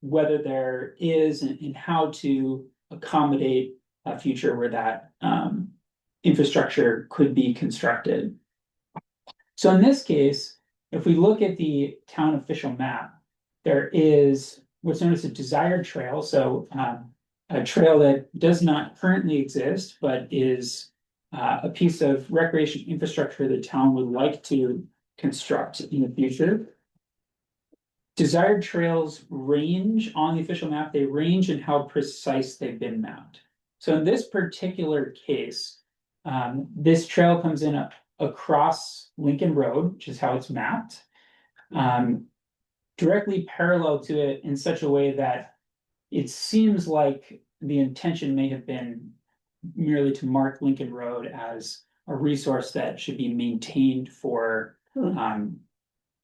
whether there is and how to accommodate a future where that infrastructure could be constructed. So in this case, if we look at the town official map, there is what's known as a desired trail. So a trail that does not currently exist, but is a piece of recreation infrastructure the town would like to construct in the future. Desired trails range on the official map, they range in how precise they've been mapped. So in this particular case, this trail comes in across Lincoln Road, which is how it's mapped, directly parallel to it in such a way that it seems like the intention may have been merely to mark Lincoln Road as a resource that should be maintained for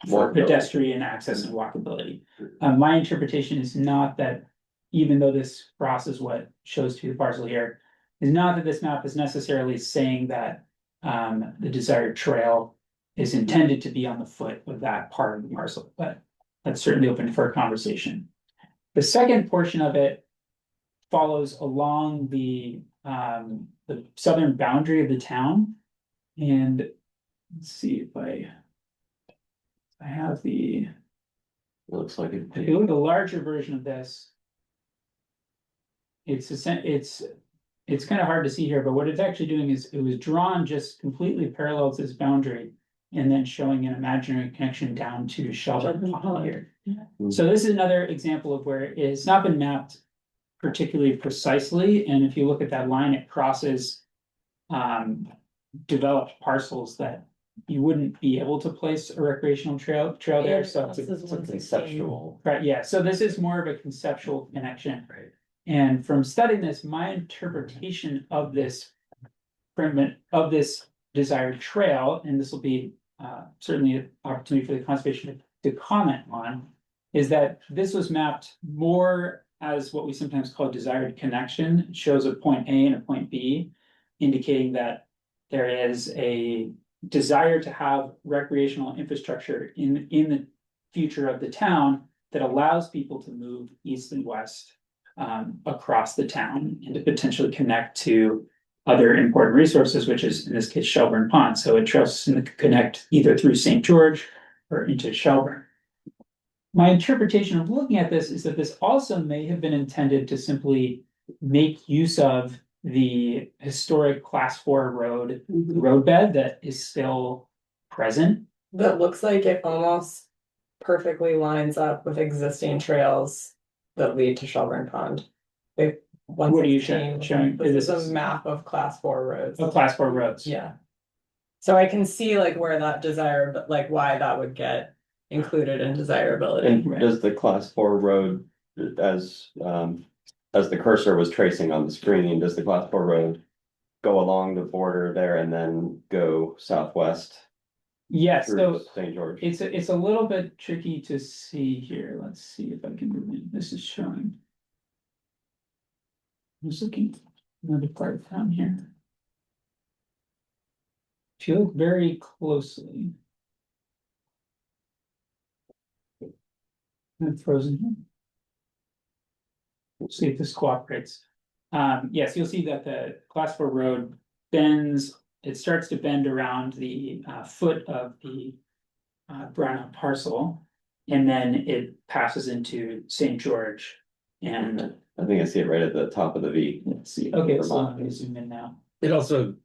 pedestrian access and walkability. My interpretation is not that, even though this crosses what shows to be the parcel here, is not that this map is necessarily saying that the desired trail is intended to be on the foot of that part of the parcel, but that's certainly open for a conversation. The second portion of it follows along the southern boundary of the town. And let's see if I have the, Looks like it. if you look at the larger version of this, it's it's kind of hard to see here, but what it's actually doing is it was drawn just completely parallel to this boundary. And then showing an imaginary connection down to Shelburne Pond here. So this is another example of where it's not been mapped particularly precisely, and if you look at that line, it crosses developed parcels that you wouldn't be able to place a recreational trail there, so. It's a conceptual. Right, yeah, so this is more of a conceptual connection. Right. And from studying this, my interpretation of this desired trail, and this will be certainly an opportunity for the conservation to comment on, is that this was mapped more as what we sometimes call desired connection. It shows a point A and a point B, indicating that there is a desire to have recreational infrastructure in the future of the town that allows people to move east and west across the town and to potentially connect to other important resources, which is in this case Shelburne Pond. So it tries to connect either through St. George or into Shelburne. My interpretation of looking at this is that this also may have been intended to simply make use of the historic class 4 roadbed that is still present. That looks like it almost perfectly lines up with existing trails that lead to Shelburne Pond. What are you showing? This is a map of class 4 roads. Of class 4 roads. Yeah. So I can see like where that desire, but like why that would get included in desirability. And does the class 4 road, as the cursor was tracing on the screen, does the class 4 road go along the border there and then go southwest? Yes, so St. George. it's a little bit tricky to see here. Let's see if I can move in. This is showing. I'm just looking at another part of town here. If you look very closely. I'm frozen here. We'll see if this cooperates. Yes, you'll see that the class 4 road bends, it starts to bend around the foot of the Brown parcel. And then it passes into St. George. And I think I see it right at the top of the V. let's see, okay, so let me zoom in now. It also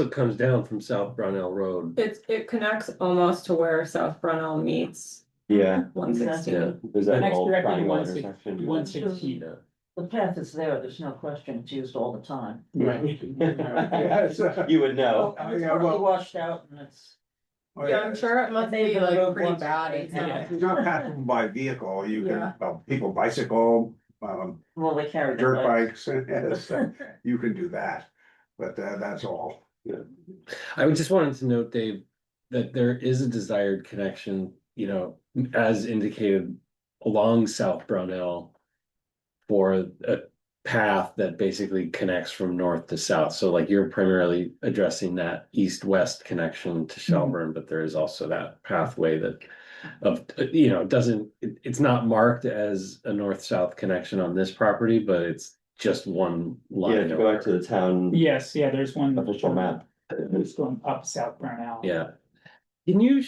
comes down from South Brownell Road. It connects almost to where South Brownell meets Yeah. 116. There's that Next old directly triangle 116. intersection. 116. The path is there's no question, it's used all the time. Right. You would know. It's totally washed out and it's. Yeah, I'm sure it must be like pretty bad. It's It's not passable by vehicle, you Yeah. can, people bicycle, Well, they carry. dirt their bikes, you can do that, but that's all. I just wanted to note, Dave, that there is a desired connection, as indicated along South Brownell for a path that basically connects from north to south. So like you're primarily addressing that east-west connection to Shelburne, but there is also that pathway that it's not marked as a north-south connection on this property, but it's just one Yeah, line. if you go back to the town Yes, yeah, there's one. official map. It's going up South Brownell. Yeah. Can you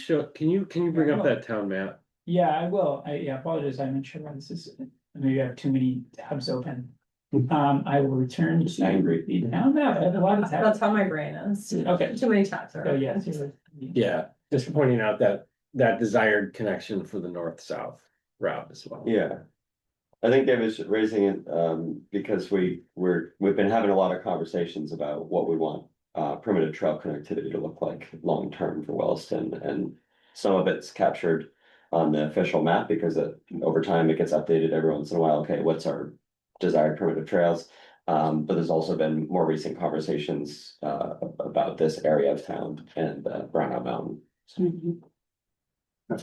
bring up that town map? Yeah, I will. I apologize. I'm not sure why this is, maybe I have too many tabs open. I will return to Angry. the town map. I have a lot of That's tabs. how my brain is. Okay. Too many tabs. So yes. Yeah, just pointing out that desired connection for the north-south route as well. Yeah. I think David's raising it because we've been having a lot of conversations about what we want primitive trail connectivity to look like long-term for Williston, and some of it's captured on the official map because over time it gets updated every once in a while. Okay, what's our desired primitive trails? But there's also been more recent conversations about this area of town and Brown Mountain.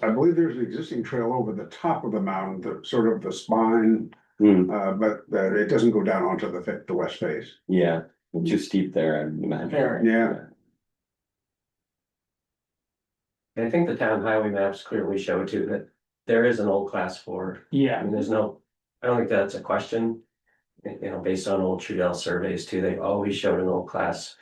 I believe there's an existing trail over the top of the mountain, the sort of the spine, Hmm. but it doesn't go down onto the west face. Yeah, too steep there, I imagine. Very. Yeah. And I think the town highway maps clearly show too that there is an old class 4. I Yeah, mean, I don't think that's a question. Based on old Trudell surveys too, they always showed an old class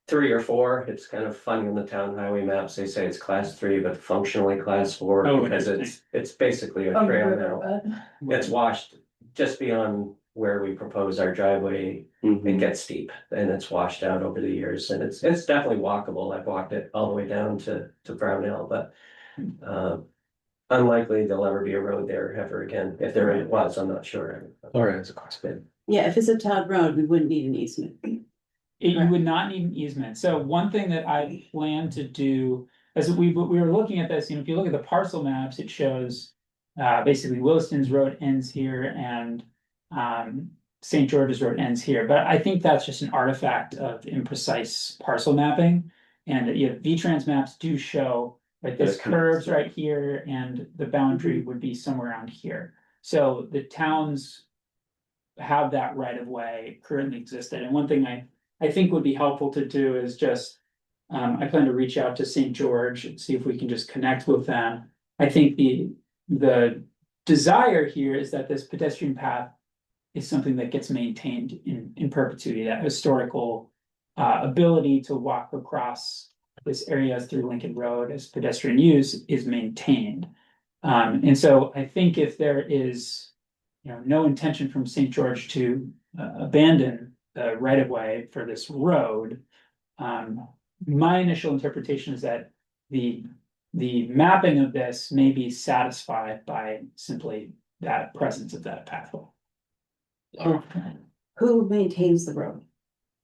3 or 4. It's kind of funny in the town highway maps, they say it's class 3, but functionally class 4 Oh, because interesting. it's basically a trail now. It's washed just beyond where we propose our driveway, it gets steep and it's washed out over the years and it's definitely walkable. I've walked it all the way down to Brownell, but unlikely there'll ever be a road there ever again. If there was, I'm not sure. All right, it's a cost. Yeah, if it's a town road, we wouldn't need an easement. You would not need an easement. So one thing that I plan to do, as we were looking at this, if you look at the parcel maps, it shows basically Williston's road ends here and St. George's Road ends here. But I think that's just an artifact of imprecise parcel mapping. And V-Trans maps do show like this curves right here and the boundary would be somewhere around here. So the towns have that right of way currently existed. And one thing I think would be helpful to do is just, I plan to reach out to St. George and see if we can just connect with them. I think the desire here is that this pedestrian path is something that gets maintained in perpetuity, that historical ability to walk across this area through Lincoln Road as pedestrian use is maintained. And so I think if there is, no intention from St. George to abandon the right of way for this road, my initial interpretation is that the mapping of this may be satisfied by simply that presence of that pathway. Who maintains the road?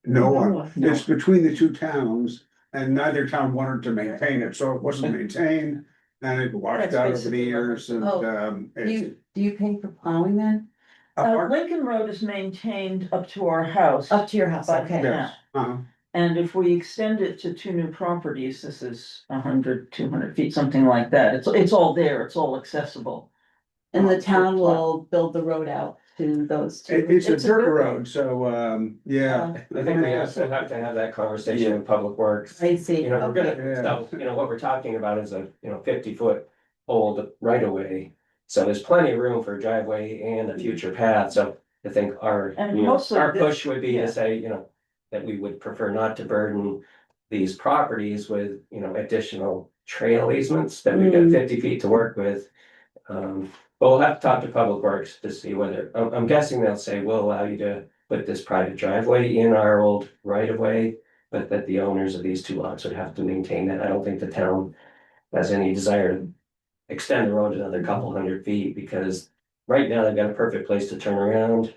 No one, No. it's between the two towns, and neither town wanted to maintain it, so it wasn't maintained. And it washed That's out over the basically years and, Oh, it's. Do you pay for plowing then? Lincoln Road is maintained up to our house. Up to your house, But, okay. yeah. Uh-huh. And if we extend it to two new properties, this is 100, 200 feet, something like that. It's all there, it's all accessible. And the town will build the road out to those two. It's a dirt good- road, so, yeah. I think we also have to have that conversation with Public Works. I see. We're gonna, Yeah. so, what we're talking about is a, 50-foot old right of way. So there's plenty of room for a driveway and a future path, so I think our, And mostly our this- push would be yeah. to say, that we would prefer not to burden these properties with, additional trail easements, that we've got 50 feet to work with. But we'll have to talk to Public Works to see whether, I'm guessing they'll say, we'll allow you to put this private driveway in our old right of way, but that the owners of these two lots would have to maintain it. I don't think the town has any desire to extend the road another couple hundred feet, because right now they've got a perfect place to turn around.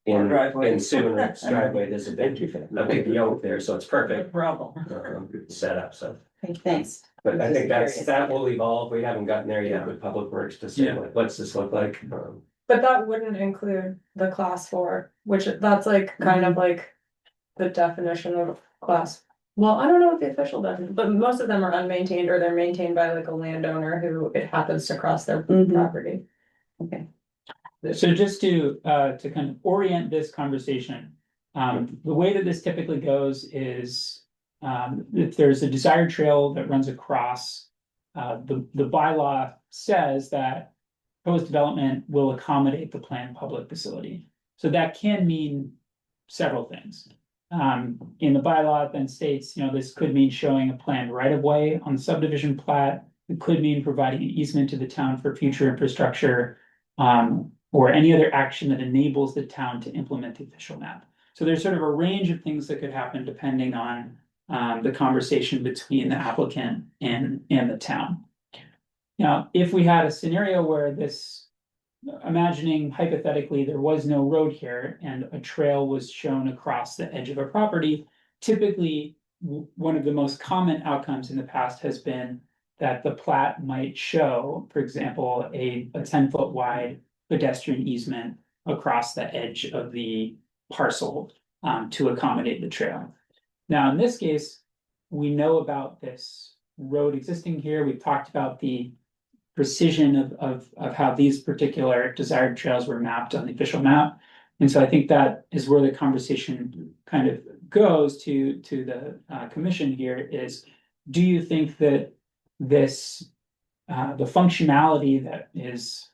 Driveway. In Suven's driveway, there's a big yoke there, so it's No perfect problem. setup, so. Okay, thanks. But I think Just curious. that will evolve. We haven't gotten there yet with Public Works to say, Yeah. like, what's this look like? But that wouldn't include the class 4, which that's like kind of like the definition of class. Well, I don't know what the official definition, but most of them are unmaintained or they're maintained by like a landowner who it happens to cross their property. Okay. So just to kind of orient this conversation, the way that this typically goes is if there's a desired trail that runs across, the bylaw says that proposed development will accommodate the planned public facility. So that can mean several things. In the bylaw, it then states, this could mean showing a planned right of way on the subdivision plat. It could mean providing an easement to the town for future infrastructure, or any other action that enables the town to implement the official map. So there's sort of a range of things that could happen depending on the conversation between the applicant and the town. Now, if we had a scenario where imagining hypothetically there was no road here and a trail was shown across the edge of a property, typically one of the most common outcomes in the past has been that the plat might show, for example, a 10-foot wide pedestrian easement across the edge of the parcel to accommodate the trail. Now, in this case, we know about this road existing here. We've talked about the precision of how these particular desired trails were mapped on the official map. And so I think that is where the conversation kind of goes to the commission here is, do you think that this, the functionality that is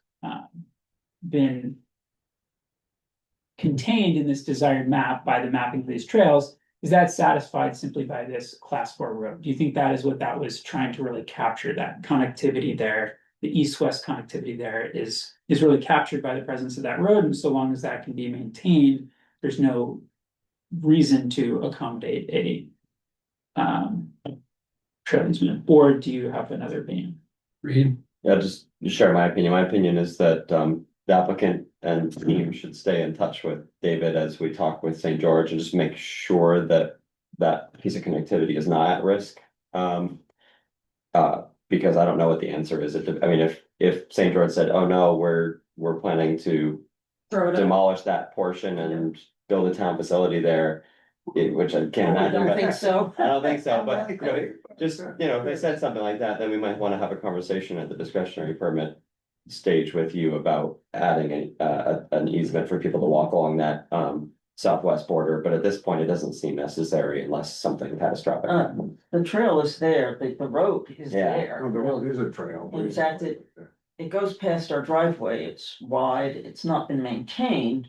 been contained in this desired map by the mapping of these trails, is that satisfied simply by this class 4 road? Do you think that is what that was trying to really capture, that connectivity there the east-west connectivity there is really captured by the presence of that road, and so long as that can be maintained, there's no reason to accommodate a trail easement. Or do you have another opinion? Read. Yeah, just to share my opinion. My opinion is that the applicant and team should stay in touch with David as we talk with St. George and just make sure that that piece of connectivity is not at risk. Because I don't know what the answer is. I mean, if St. George said, "Oh no, we're planning to Throw it up. demolish that portion and build a town facility there," which I can't I imagine. don't but- think so. I don't think so, but you know, just, you know, if they said something like that, then we might want to have a conversation at the discretionary permit stage with you about adding an easement for people to walk along that southwest border, but at this point, it doesn't seem necessary unless something catastrophic happens. The trail is there, the road is Yeah. there. Oh, the road is a trail. In fact, it goes past our driveway, it's wide, it's not been maintained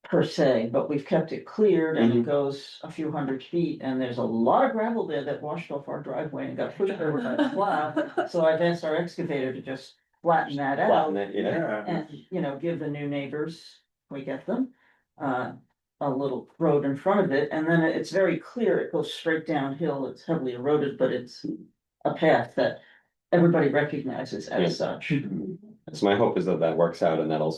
per se, but we've kept it cleared and it goes a few hundred feet, and there's a lot of gravel there that washed off our driveway and got pushed over by the plow. So I've asked our excavator to just flatten that out Flatten it, you know? Yeah. and, you know, give the new neighbors, we get them, a little road in front of it, and then it's very clear, it goes straight downhill, it's heavily eroded, but it's a path that everybody recognizes Yeah. as such. So my hope is that that works out and that'll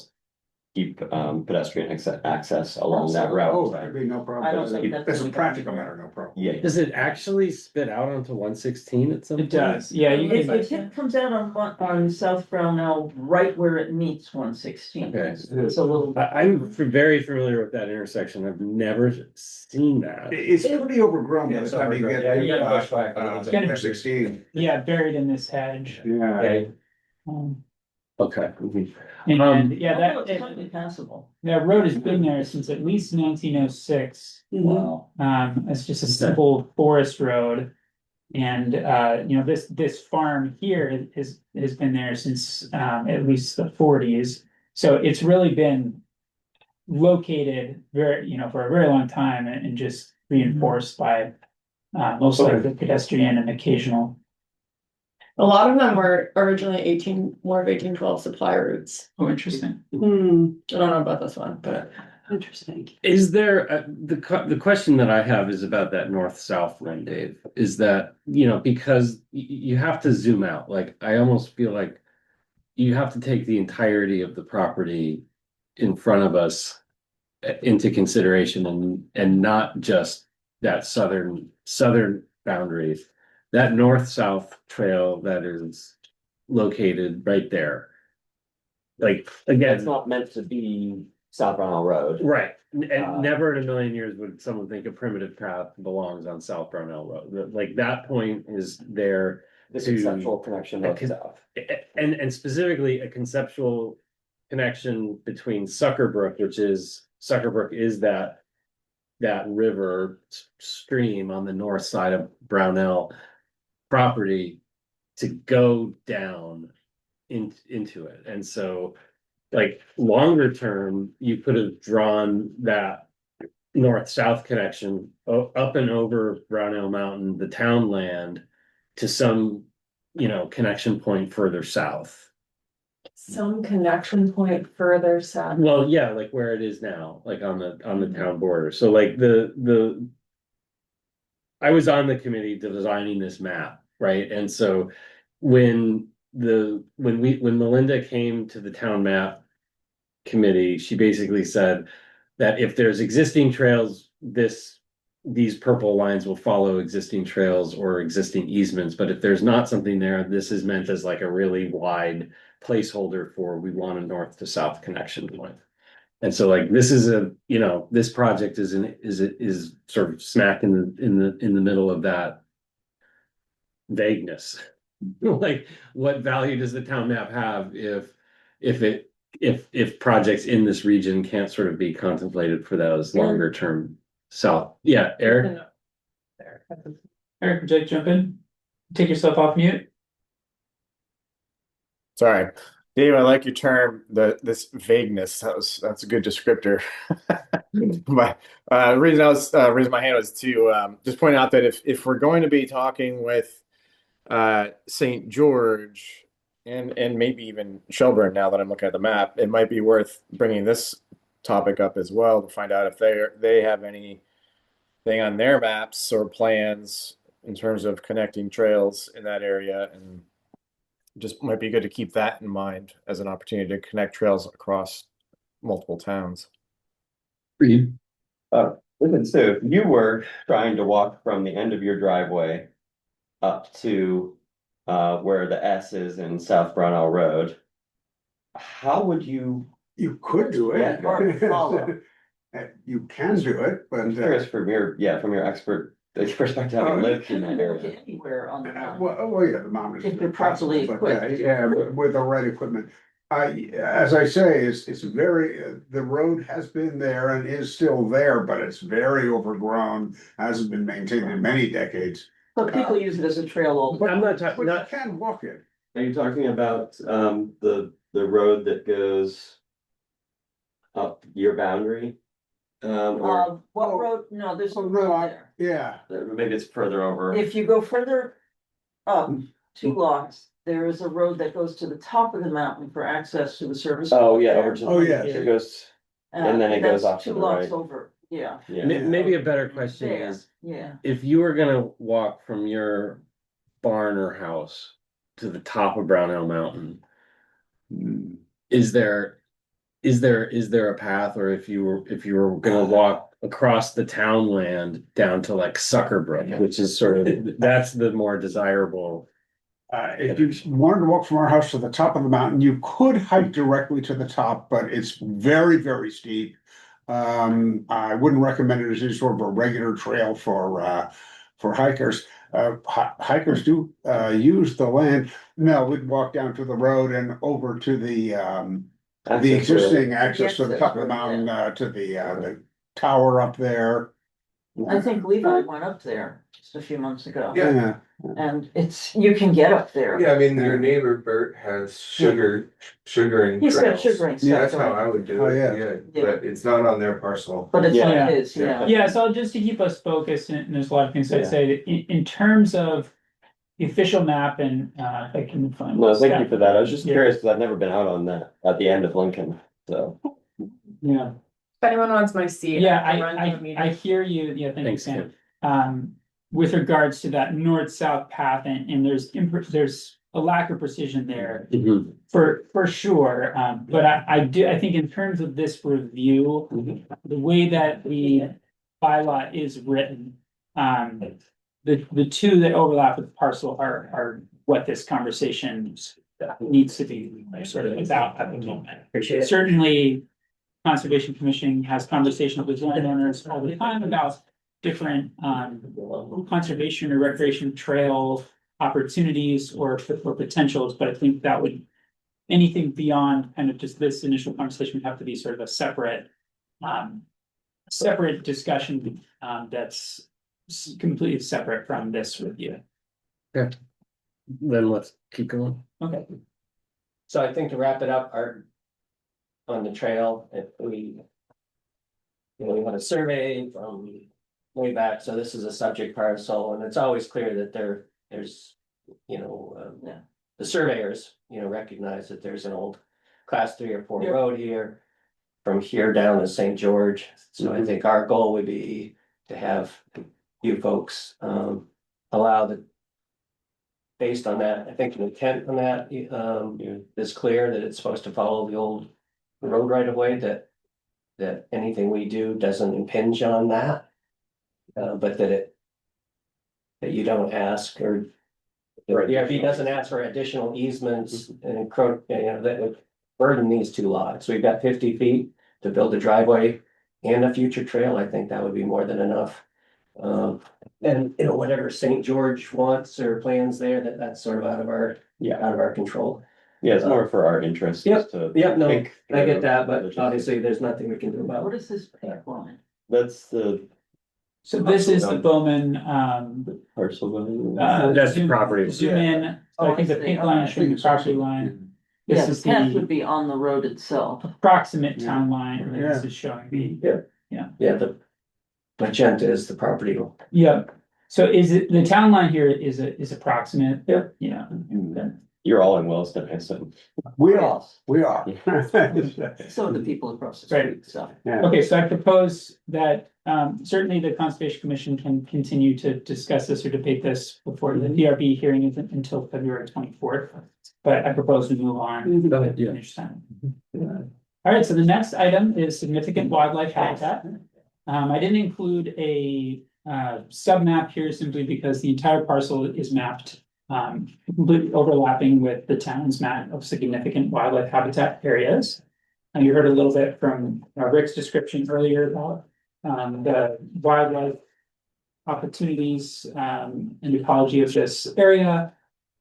keep pedestrian access along that Oh, route. that'd be no I don't problem. think that's. As a gonna be- practical matter, no problem. Yeah. Does it actually spit out onto 116 at some It point? does, yeah, you can, It comes out on South Brownell, right where it meets 116. Okay. It's a little. I'm very familiar with that intersection. I've never seen that. It's pretty overgrown by Yeah, the it's time you overgrown. get Yeah, you to, got bushwhacked. It's gonna be- 16. yeah, buried in this hedge. Yeah. Okay, Okay. And yeah, Although that, it's totally passable. that road has been there since at least 1906. Wow. It's just a simple forest road. And, you know, this farm here has been there since, at least the 40s. So it's really been located you know, for a very long time and just reinforced by, mostly the pedestrian and occasional. A lot of them were originally more of 1812 supply routes. Oh, interesting. I don't know about this one, but Interesting. Is there, the question that I have is about that north-south one, Dave, is that, you know, because you have to zoom out, like, I almost feel like you have to take the entirety of the property in front of us into consideration and not just that southern boundary, that north-south trail that is located right there. Like, It's again, not meant to be South Brownell Road. right, and Uh, never in a million years would someone think a primitive path belongs on South Brownell Road. Like, that point is there. The to- conceptual connection north con- south. And specifically a conceptual connection between Suckerbrook, Suckerbrook is that river stream on the north side of Brownell property to go down into it. And so, like, longer term, you could have drawn that north-south connection up and over Brownell Mountain, the town land, to some, you know, connection point further south. some connection point further south. Well, yeah, like where it is now, like on the town border. So like I was on the committee designing this map, right? And so when Melinda came to the town map committee, she basically said that if there's existing trails, these purple lines will follow existing trails or existing easements, but if there's not something there, this is meant as like a really wide placeholder for, we want a north to south connection point. And so like, this is this project is sort of smack in the middle of that vagueness. Like, what value does the town map have if projects in this region can't sort of be contemplated for those longer term south? Yeah, Eric? Eric, would you like to jump in? Take yourself off mute. Sorry, Dave, I like your term, this vagueness. That's a good descriptor. But reason I was raising my hand was to just point out that if we're going to be talking with St. George and maybe even Shelburne, now that I'm looking at the map, it might be worth bringing this topic up as well to find out if they have anything on their maps or plans in terms of connecting trails in that area, and just might be good to keep that in mind as an opportunity to connect trails across multiple towns. Reed. Listen, so if you were trying to walk from the end of your driveway up to where the S is in South Brownell Road, how would you? You could do it. You can do it, but. I'm curious from your expert perspective, having lived in that area. Anywhere on the mountain. Well, yeah, the mountain. If they're properly equipped. Yeah, but with the right equipment. As I say, it's very, the road has been there and is still there, but it's very overgrown, hasn't been maintained in many decades. But people use it as a trail all the But time. I'm not talking, But you can walk it. Are you talking about the road that goes up your boundary? Or What road? No, there's a Oh, road no, there. Yeah, maybe it's further over. If you go further up 2 lots, there is a road that goes to the top of the mountain for access to the service. Oh, yeah, over to. Oh, yes. It goes, and then it that's goes off to 2 the lots right. over, yeah. yeah. maybe a better question There, is, yeah. if you were gonna walk from your barn or house to the top of Brownell Mountain, is there a path, or if you were gonna walk across the townland down to like Suckerbrook, which is sort of, that's the more desirable. if you wanted to walk from our house to the top of the mountain, you could hike directly to the top, but it's very, very steep. I wouldn't recommend it as any sort of a regular trail for hikers. Hikers do use the land. No, we'd walk down to the road and over to the existing access to the top of the mountain, to the tower up there. I think Levi went up there just a few months ago. Yeah. And you can get up there. Yeah, I mean, your neighbor Bert has sugaring He's got trails. sugaring Yeah, stuff, that's how right? I would do Oh, it, yeah. yeah, but it's not on their parcel. But it's Yeah. on his, yeah. Yeah, so just to keep us focused, and there's a lot of things I'd Yeah. say, that in terms of the official map, and if I can find. No, thank you for that. I was just Yeah. curious because I've never been out on that at the end of Lincoln, so. Yeah, If anyone wants my seat. yeah, can run to a meeting. I hear you, yeah, thank you, Thanks, Sam. With regards to that north-south path, and there's a lack of precision there. For sure, but I think in terms of this review, the way that the bylaw is written, the two that overlap with the parcel are what this conversation needs to be sort of about at the moment. Appreciate it. Certainly, Conservation Commission has conversations with landowners all the time about different conservation or recreation trail opportunities or potentials, but I think that would, anything beyond kind of just this initial conversation would have to be sort of a separate discussion that's completely separate from this review. Then let's keep going. Okay. So I think to wrap it up, on the trail, if we we had a survey from way back, so this is a subject parcel, and it's always clear that there's, the surveyors, recognize that there's an old class 3 or 4 road here. From here down to St. George, so I think our goal would be to have you folks, allow the. Based on that, I think the intent on that, is clear that it's supposed to follow the old road right of way, that anything we do doesn't impinge on that. But that you don't ask, or the RV doesn't ask for additional easements and that would burden these 2 lots. We've got 50 feet to build a driveway and a future trail. I think that would be more than enough. And whatever St. George wants or plans there, that's sort of out of our control. Yeah, it's more for our interest. Yep, to no, think I get that, through but obviously there's nothing we can do about What it. is this pink line? That's the So this is the Bowman, parcel. That's the zoom- property. Zoom in, Oh, I think I the see. pink line is Okay. showing the property line. Yeah, This the is path would the be on the road itself. approximate town line, and this Yeah. is showing the, Yeah, the magenta is the property. yeah. So is it, the town line here is approximate? Yeah. Yeah. You're all in Williston, I assume. We are. So are the people across the Right. street, so. Yeah. Okay, so I propose that certainly the Conservation Commission can continue to discuss this or debate this before the DRB hearing isn't until February 24th. But I propose we move on. Go ahead, yeah. Finish time. All right, so the next item is significant wildlife habitat. I didn't include a sub-map here simply because the entire parcel is mapped completely overlapping with the town's map of significant wildlife habitat areas. And you heard a little bit from Rick's description earlier about the wildlife opportunities and ecology of this area.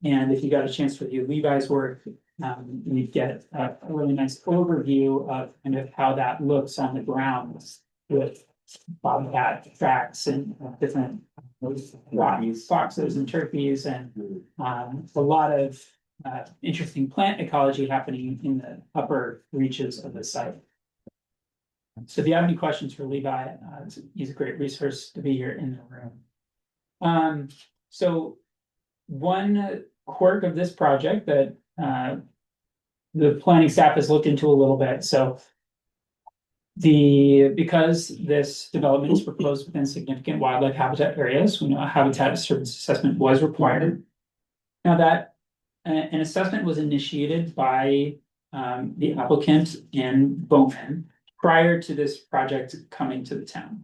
And if you got a chance to review Levi's work, you get a really nice overview of kind of how that looks on the ground with bobcat tracks and different foxes and turkeys and a lot of interesting plant ecology happening in the upper reaches of the site. So if you have any questions for Levi, he's a great resource to be here in the room. So one quirk of this project that the planning staff has looked into a little bit. So because this development is proposed within significant wildlife habitat areas, we know a habitat disturbance assessment was required. Now that an assessment was initiated by the applicant and Bowman prior to this project coming to the town.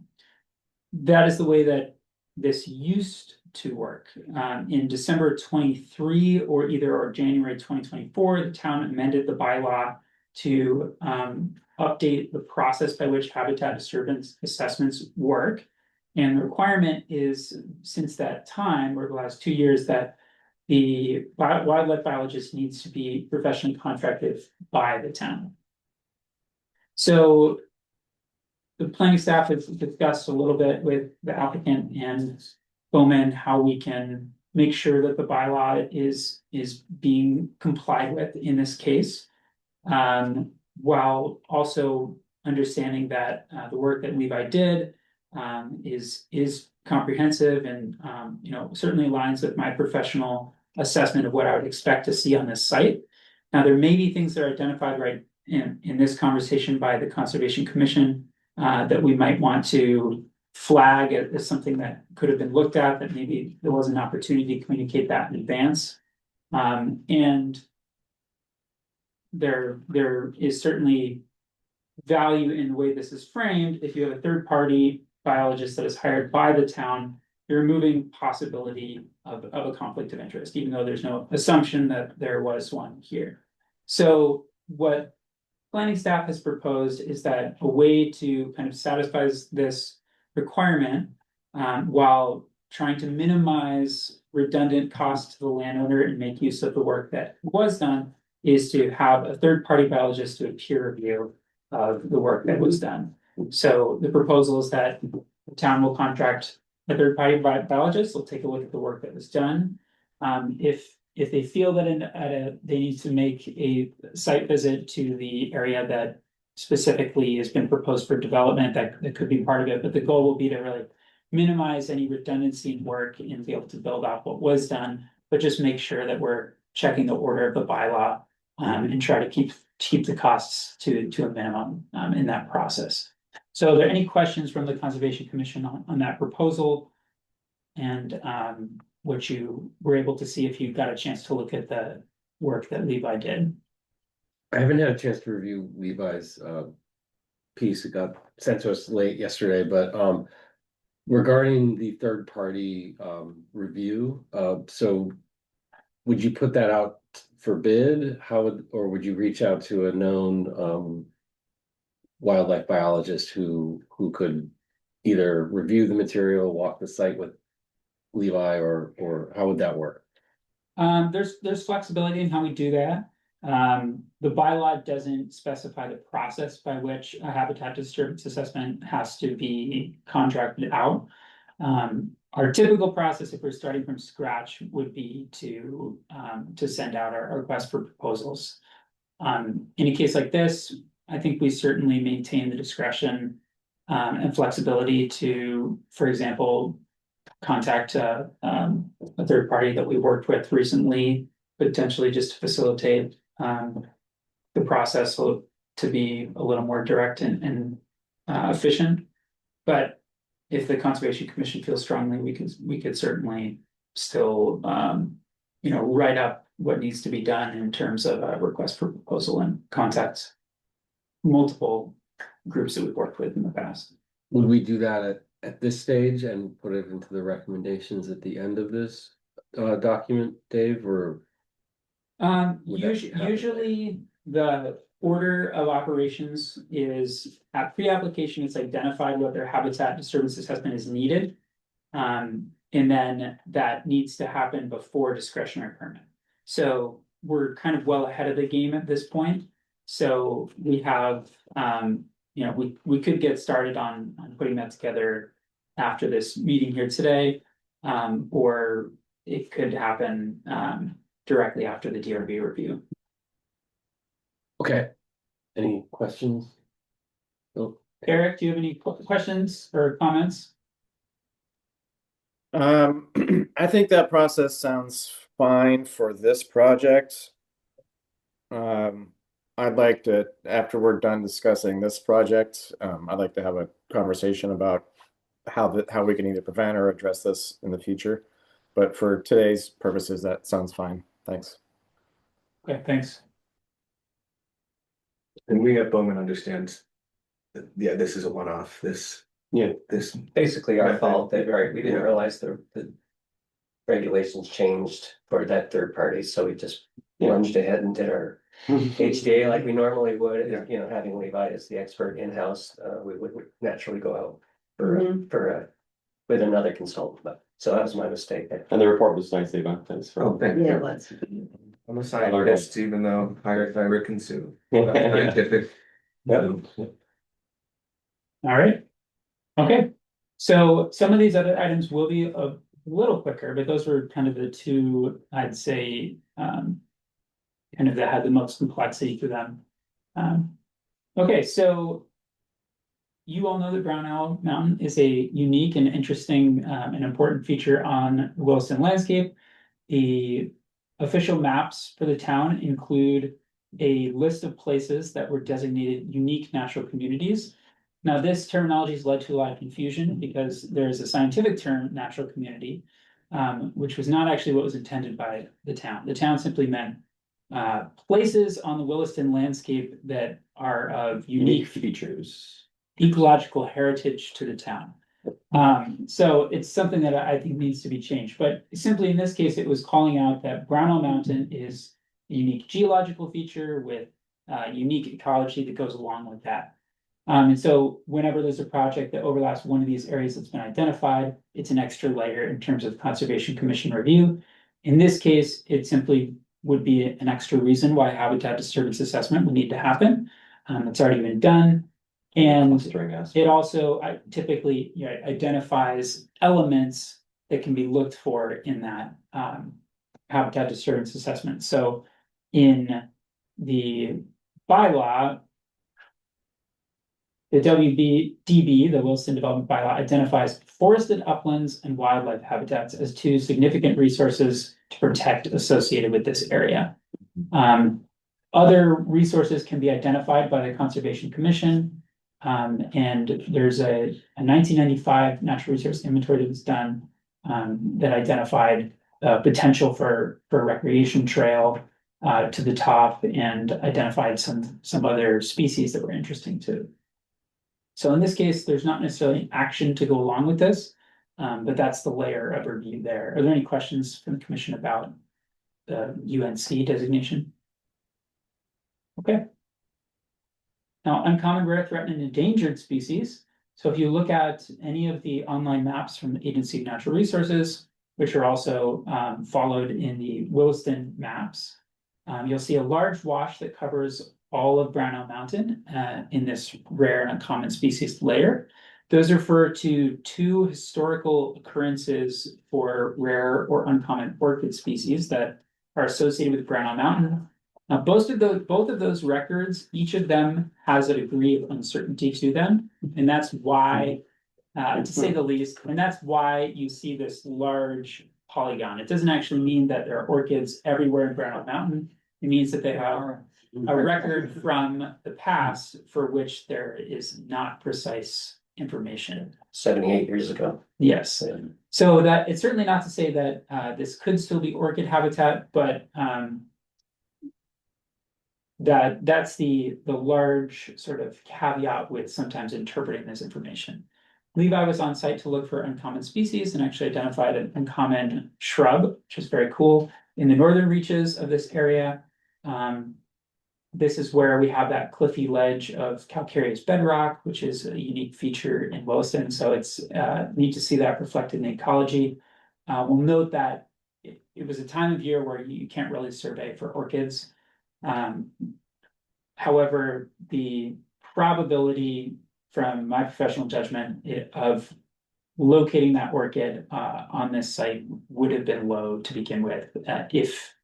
That is the way that this used to work. In December 23 or January 2024, the town amended the bylaw to update the process by which habitat disturbance assessments work. And the requirement is, since that time, or the last 2 years, that the wildlife biologist needs to be professionally contracted by the town. So the planning staff has discussed a little bit with the applicant and Bowman how we can make sure that the bylaw is being complied with in this case, while also understanding that the work that Levi did is comprehensive and certainly aligns with my professional assessment of what I would expect to see on this site. Now, there may be things that are identified right in this conversation by the Conservation Commission that we might want to flag as something that could have been looked at, that maybe there was an opportunity to communicate that in advance. And there is certainly value in the way this is framed. If you have a third-party biologist that is hired by the town, you're removing possibility of a conflict of interest, even though there's no assumption that there was one here. So what planning staff has proposed is that a way to kind of satisfy this requirement while trying to minimize redundant costs to the landowner and make use of the work that was done is to have a third-party biologist do a peer review of the work that was done. So the proposal is that the town will contract a third-party biologist. They'll take a look at the work that was done. If they feel that they need to make a site visit to the area that specifically has been proposed for development, that could be part of it. But the goal will be to really minimize any redundancy in work and be able to build off what was done, but just make sure that we're checking the order of the bylaw and try to keep the costs to a minimum in that process. So are there any questions from the Conservation Commission on that proposal? And what you were able to see if you got a chance to look at the work that Levi did? I haven't had a chance to review Levi's piece. It got sent to us late yesterday, but regarding the third party review, so would you put that out for bid? Or would you reach out to a known wildlife biologist who could either review the material, walk the site with Levi, or how would that work? There's flexibility in how we do that. The bylaw doesn't specify the process by which a habitat disturbance assessment has to be contracted out. Our typical process, if we're starting from scratch, would be to send out our request for proposals. In a case like this, I think we certainly maintain the discretion and flexibility to, for example, contact a third party that we worked with recently potentially just to facilitate, the process to be a little more direct and efficient. But if the Conservation Commission feels strongly, we could certainly still, write up what needs to be done in terms of a request for proposal and contact multiple groups that we've worked with in the past. Would we do that at this stage and put it into the recommendations at the end of this document, Dave, or? Would that happen? Usually the order of operations is at pre-application, it's identified what their habitat disturbance assessment is needed. And then that needs to happen before discretionary permit. So we're kind of well ahead of the game at this point. So we have, we could get started on putting that together after this meeting here today. Or it could happen directly after the DRB review. Okay, any questions? Eric, do you have any questions or comments? I think that process sounds fine for this project. I'd like to, after we're done discussing this project, I'd like to have a conversation about how we can either prevent or address this in the future. But for today's purposes, that sounds fine. Thanks. Okay, thanks. And we at Bowman understands that, yeah, this is a one-off, this. Basically our fault that, right, we didn't realize the regulations changed for that third party, so we just plunged ahead and did our HDA like we normally would, having Levi as the expert in-house, we would naturally go out for with another consultant, but, so that was my mistake. And the report was nicely done, thanks for. Oh, thank you. Yeah, let's. I'm a scientist, even though higher fiber consume. Scientific. All right. Okay, so some of these other items will be a little quicker, but those were kind of the two, I'd say, kind of that had the most complexity to them. Okay, so you all know that Brown Owl Mountain is a unique and interesting and important feature on the Williston landscape. The official maps for the town include a list of places that were designated unique natural communities. Now, this terminology has led to a lot of confusion because there's a scientific term, natural community, which was not actually what was intended by the town. The town simply meant places on the Williston landscape that are of unique features, ecological heritage to the town. So it's something that I think needs to be changed, but simply in this case, it was calling out that Brown Owl Mountain is a unique geological feature with unique ecology that goes along with that. And so whenever there's a project that overlaps one of these areas that's been identified, it's an extra layer in terms of Conservation Commission review. In this case, it simply would be an extra reason why habitat disturbance assessment would need to happen. It's already been done. And it also typically identifies elements that can be looked for in that habitat disturbance assessment. So in the bylaw, the WDB, the Williston Development Bylaw, identifies forested uplands and wildlife habitats as two significant resources to protect associated with this area. Other resources can be identified by the Conservation Commission. And there's a 1995 natural resource inventory that was done that identified potential for a recreation trail to the top and identified some other species that were interesting too. So in this case, there's not necessarily action to go along with this, but that's the layer of review there. Are there any questions from the commission about the UNC designation? Okay. Now, uncommon, rare, threatened, and endangered species. So if you look at any of the online maps from the Agency of Natural Resources, which are also followed in the Williston maps, you'll see a large wash that covers all of Brown Owl Mountain in this rare and uncommon species layer. Those refer to two historical occurrences for rare or uncommon orchid species that are associated with Brown Owl Mountain. Now, both of those records, each of them has a degree of uncertainty to them, and that's why, to say the least, and that's why you see this large polygon. It doesn't actually mean that there are orchids everywhere in Brown Mountain. It means that they have a record from the past for which there is not precise information. 78 years ago. Yes, so that, it's certainly not to say that this could still be orchid habitat, but that's the large sort of caveat with sometimes interpreting this information. Levi was on site to look for uncommon species and actually identified an uncommon shrub, which is very cool, in the northern reaches of this area. This is where we have that cliffy ledge of calcareous bedrock, which is a unique feature in Williston. So it's neat to see that reflected in the ecology. We'll note that it was a time of year where you can't really survey for orchids. However, the probability from my professional judgment of locating that orchid on this site would have been low to begin with, if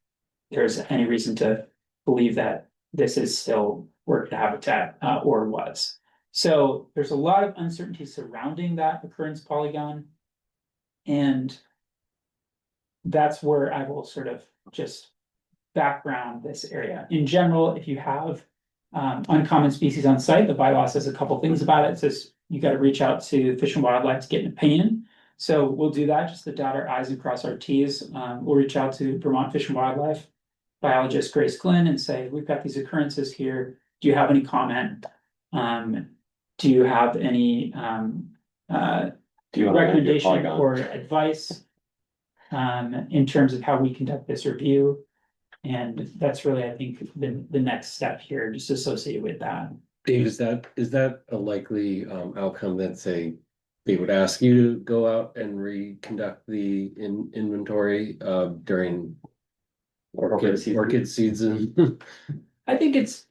there's any reason to believe that this is still orchid habitat or was. So there's a lot of uncertainty surrounding that occurrence polygon. And that's where I will sort of just background this area. In general, if you have uncommon species on site, the bylaw says a couple things about it. It says you got to reach out to Fish and Wildlife to get an opinion. So we'll do that just to dot our I's and cross our T's. We'll reach out to Vermont Fish and Wildlife biologist Grace Glynn and say, we've got these occurrences here. Do you have any comment? Do you have any recommendation or advice in terms of how we conduct this review? And that's really, I think, the next step here, just associated with that. Dave, is that a likely outcome that say they would ask you to go out and reconduct the inventory during orchid season? I think it's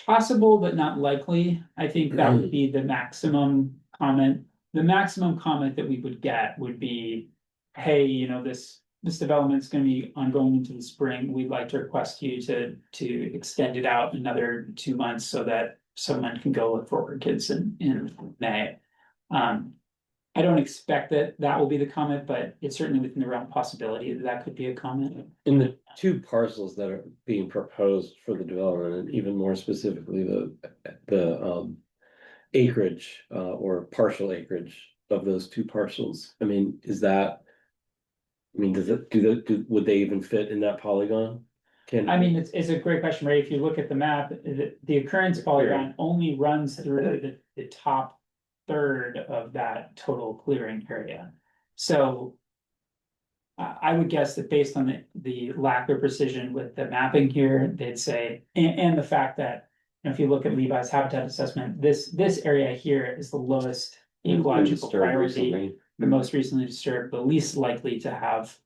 possible, but not likely. I think that would be the maximum comment. The maximum comment that we would get would be, hey, you know, this development's going to be ongoing into the spring. We'd like to request you to extend it out another 2 months so that someone can go look for orchids in May. I don't expect that will be the comment, but it's certainly within the realm of possibility that could be a comment. In the two parcels that are being proposed for the development, and even more specifically the acreage or partial acreage of those two parcels, I mean, does it would they even fit in that polygon? I mean, it's a great question, Ray. If you look at the map, the occurrence polygon only runs through the top third of that total clearing area. So I would guess that based on the lack of precision with the mapping here, they'd say, and the fact that, you know, if you look at Levi's habitat assessment, this area here is the lowest ecological priority, the most recently disturbed, the least likely to have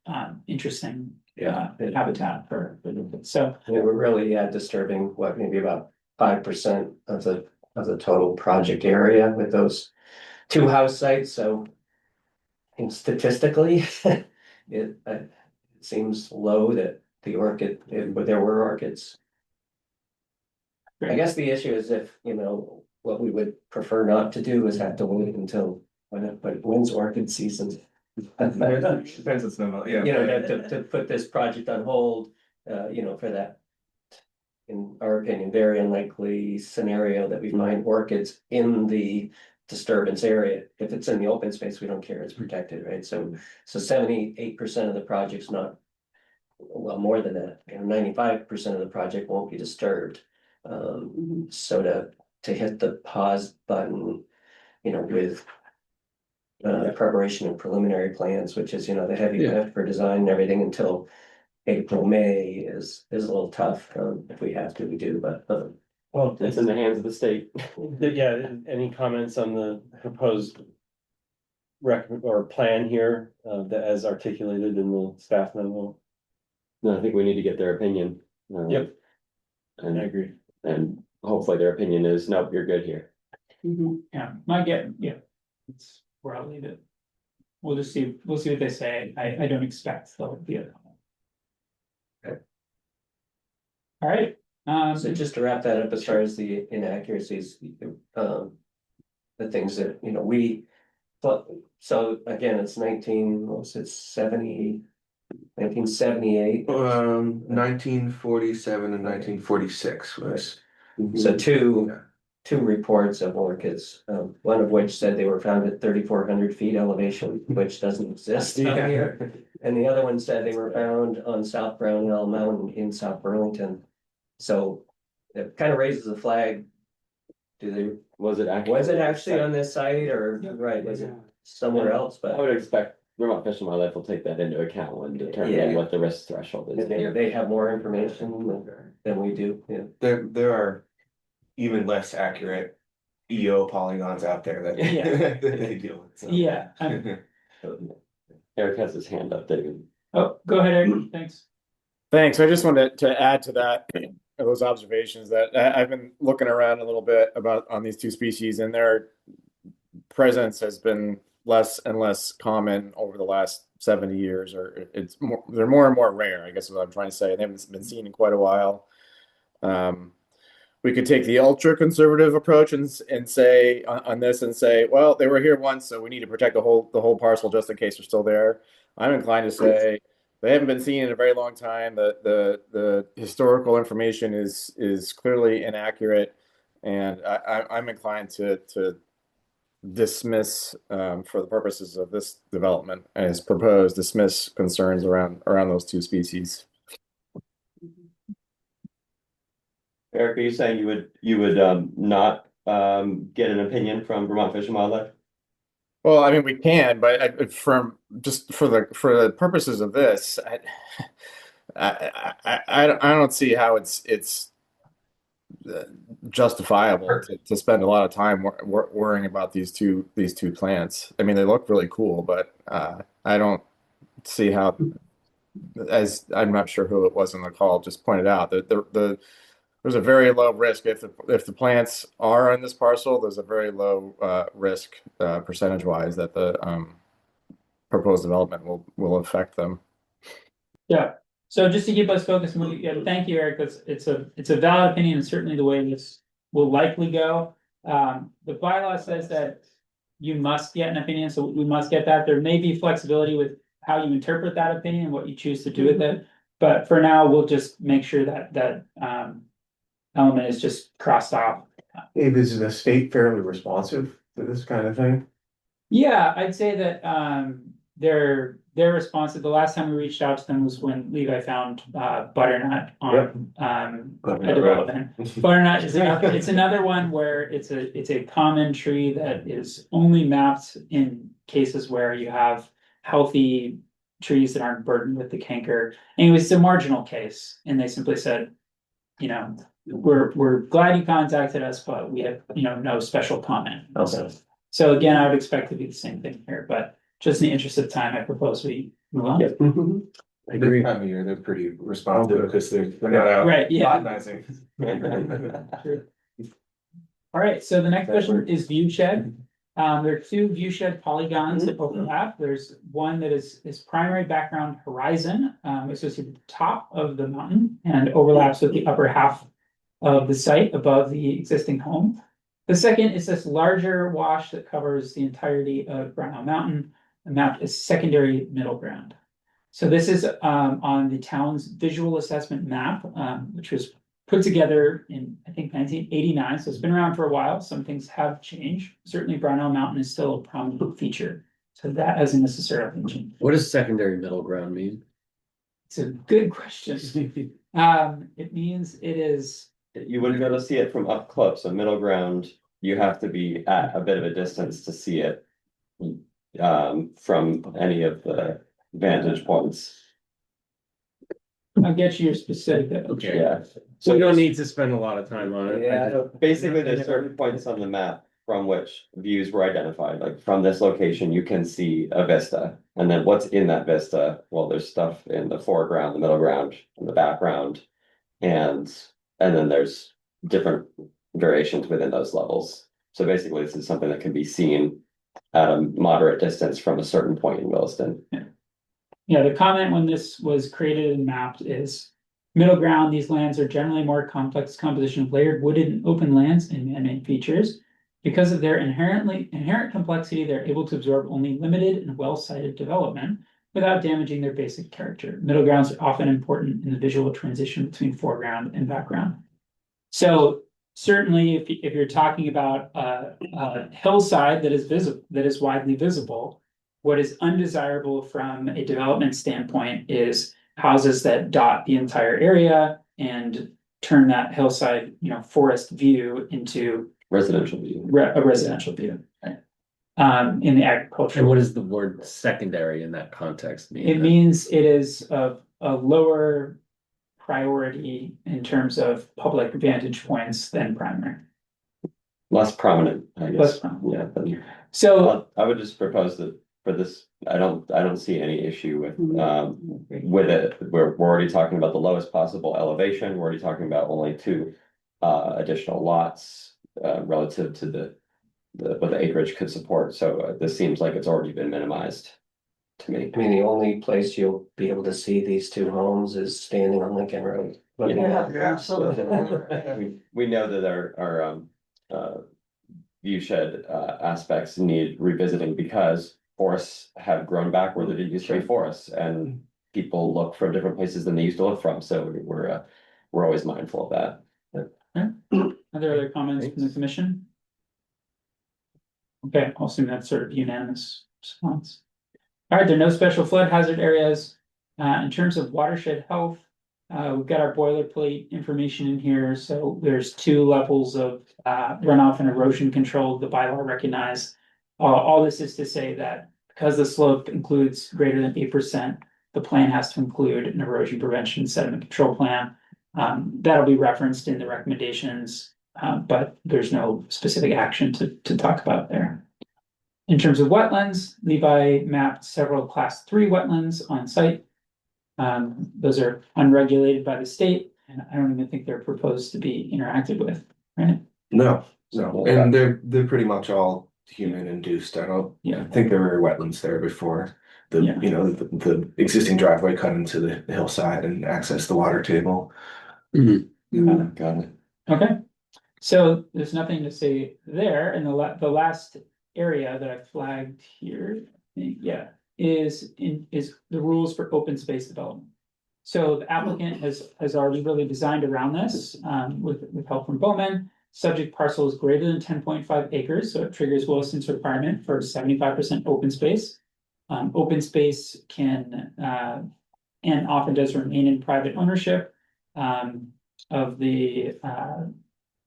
interesting habitat for so Yeah, we're really disturbing maybe about 5% of the total project area with those two house sites. So and statistically, it seems low that the orchid, but there were orchids. I guess the issue is if, you know, what we would prefer not to do is have to wait until when's orchid season? Depends, it's not, yeah. You know, to put this project on hold, you know, for that, in our opinion, very unlikely scenario that we find orchids in the disturbance area. If it's in the open space, we don't care, it's protected, right? So 78% of the project's not, well, more than that, you know, 95% of the project won't be disturbed. So to hit the pause button, you know, with preparation and preliminary plans, which is, you know, the heavy lift for design and everything until April, May is a little tough. If we have to, we do, but well, it's in the hands of the state. Yeah, any comments on the proposed plan here that as articulated in the staff memo? No, I think we need to get their opinion. Yep. And I agree. And hopefully their opinion is, nope, you're good here. Yeah, that's where I'll leave it. We'll see what they say. I don't expect there'll be a comment. Okay. All right. So just to wrap that up, as far as the inaccuracies, the things that, you know, so again, it's 70 1978. 1947 and 1946 was. So two reports of orchids, one of which said they were found at 3,400 feet elevation, which doesn't exist out Yeah. here. And the other one said they were found on South Brownell Mountain in South Burlington. So it kind of raises a flag. Was it actually on this site or, right, was it somewhere else? I But would expect Vermont Fish and Wildlife will take that into account when determining Yeah. what the risk threshold is. they have more information than we do, yeah. There are even less accurate EO polygons out there that Yeah. that they deal with. So. Yeah, Eric has his hand up, David. oh, go ahead, Eric, thanks. Thanks. I just wanted to add to that, those observations that I've been looking around a little bit about on these two species, and their presence has been less and less common over the last 70 years, or they're more and more rare, I guess is what I'm trying to say. They haven't been seen in quite a while. We could take the ultra conservative approach and say on this and say, well, they were here once, so we need to protect the whole parcel just in case they're still there. I'm inclined to say they haven't been seen in a very long time. The historical information is clearly inaccurate, and I'm inclined to dismiss, for the purposes of this development as proposed, dismiss concerns around those two species. Eric, are you saying you would not get an opinion from Vermont Fish and Wildlife? Well, I mean, we can, but for the purposes of this, I don't see how it's justifiable to spend a lot of time worrying about these two plants. I mean, they look really cool, but I don't see how. As I'm not sure who it was in the call just pointed out that there's a very low risk if the plants are on this parcel. There's a very low risk percentage wise that the proposed development will affect them. Yeah, so just to keep us focused, thank you, Eric, it's a valid opinion, and certainly the way this will likely go. The bylaw says that you must get an opinion, so we must get that. There may be flexibility with how you interpret that opinion and what you choose to do with it. But for now, we'll just make sure that element is just crossed off. Abe, is the state fairly responsive to this kind of thing? Yeah, I'd say that they're responsive. The last time we reached out to them was when Levi found butternut on a development. Butternut is it's another one where it's a common tree that is only mapped in cases where you have healthy trees that aren't burdened with the canker. Anyway, it's a marginal case, and they simply said, you know, we're glad you contacted us, but we have, no special comment. Okay. So again, I would expect to be the same thing here, but just in the interest of time, I propose we move on. Yep. I agree. This time of year, they're pretty responsive because they're not out Right, yeah. botanizing. Sure. All right, so the next question is view shed. There are two view shed polygons that overlap. There's one that is primary background horizon, associated with the top of the mountain and overlaps with the upper half of the site above the existing home. The second is this larger wash that covers the entirety of Brownell Mountain, mapped as secondary middle ground. So this is on the town's visual assessment map, which was put together in, I think, 1989. So it's been around for a while. Some things have changed. Certainly Brownell Mountain is still a prominent feature. So that hasn't necessarily changed. What does secondary middle ground mean? It's a good question. It means it is. You wouldn't be able to see it from up close. So middle ground, you have to be at a bit of a distance to see it from any of the vantage points. I'll get you your specific. Okay. Yeah. So we don't need to spend a lot of time on it. Yeah, basically there's certain points on the map from which views were identified, like from this location, you can see a vista. And then what's in that vista? Well, there's stuff in the foreground, the middle ground, and the background. And then there's different variations within those levels. So basically this is something that can be seen at a moderate distance from a certain point in Williston. Yeah, the comment when this was created and mapped is middle ground. These lands are generally more complex composition of layered wooded and open lands and man-made features. Because of their inherent complexity, they're able to absorb only limited and well-sited development. without damaging their basic character. Middle grounds are often important in the visual transition between foreground and background. So certainly, if you're talking about a hillside that is visible, that is widely visible, what is undesirable from a development standpoint is houses that dot the entire area and turn that hillside, forest view into Residential view. a residential view. Right? In the agricultural. And what does the word secondary in that context mean? It means it is of a lower priority in terms of public vantage points than primary. Less prominent, I Less guess. prominent. Yeah, but So I would just propose that for this, I don't see any issue with it. We're already talking about the lowest possible elevation. We're already talking about only 2 additional lots relative to what the acreage could support. So this seems like it's already been minimized to me. I mean, the only place you'll be able to see these 2 homes is standing on Lincoln Road. Looking at- Yeah, absolutely. We know that our view shed aspects need revisiting because forests have grown back where there didn't used to be forests, and people look from different places than they used to look from. So we're always mindful of that. are there other comments from the commission? Okay, I'll assume that's sort of unanimous response. All right, there are no special flood hazard areas. In terms of watershed health, we've got our boilerplate information in here. So there's 2 levels of runoff and erosion control the bylaw recognize. All this is to say that because the slope includes greater than 8%, the plan has to include an erosion prevention and sediment control plan. That'll be referenced in the recommendations, but there's no specific action to talk about there. In terms of wetlands, Levi mapped several class 3 wetlands on site. Those are unregulated by the state, and I don't even think they're proposed to be interacted with, right? No, and they're pretty much all human induced. I don't think there were wetlands there before the existing driveway cut into the hillside and access the water table. Got it. Okay, so there's nothing to say there, and the last area that I flagged here, is the rules for open space development. So the applicant has already really designed around this, with help from Bowman. Subject parcel is greater than 10.5 acres, so it triggers Williston's requirement for 75% open space. Open space can, and often does remain in private ownership, of the,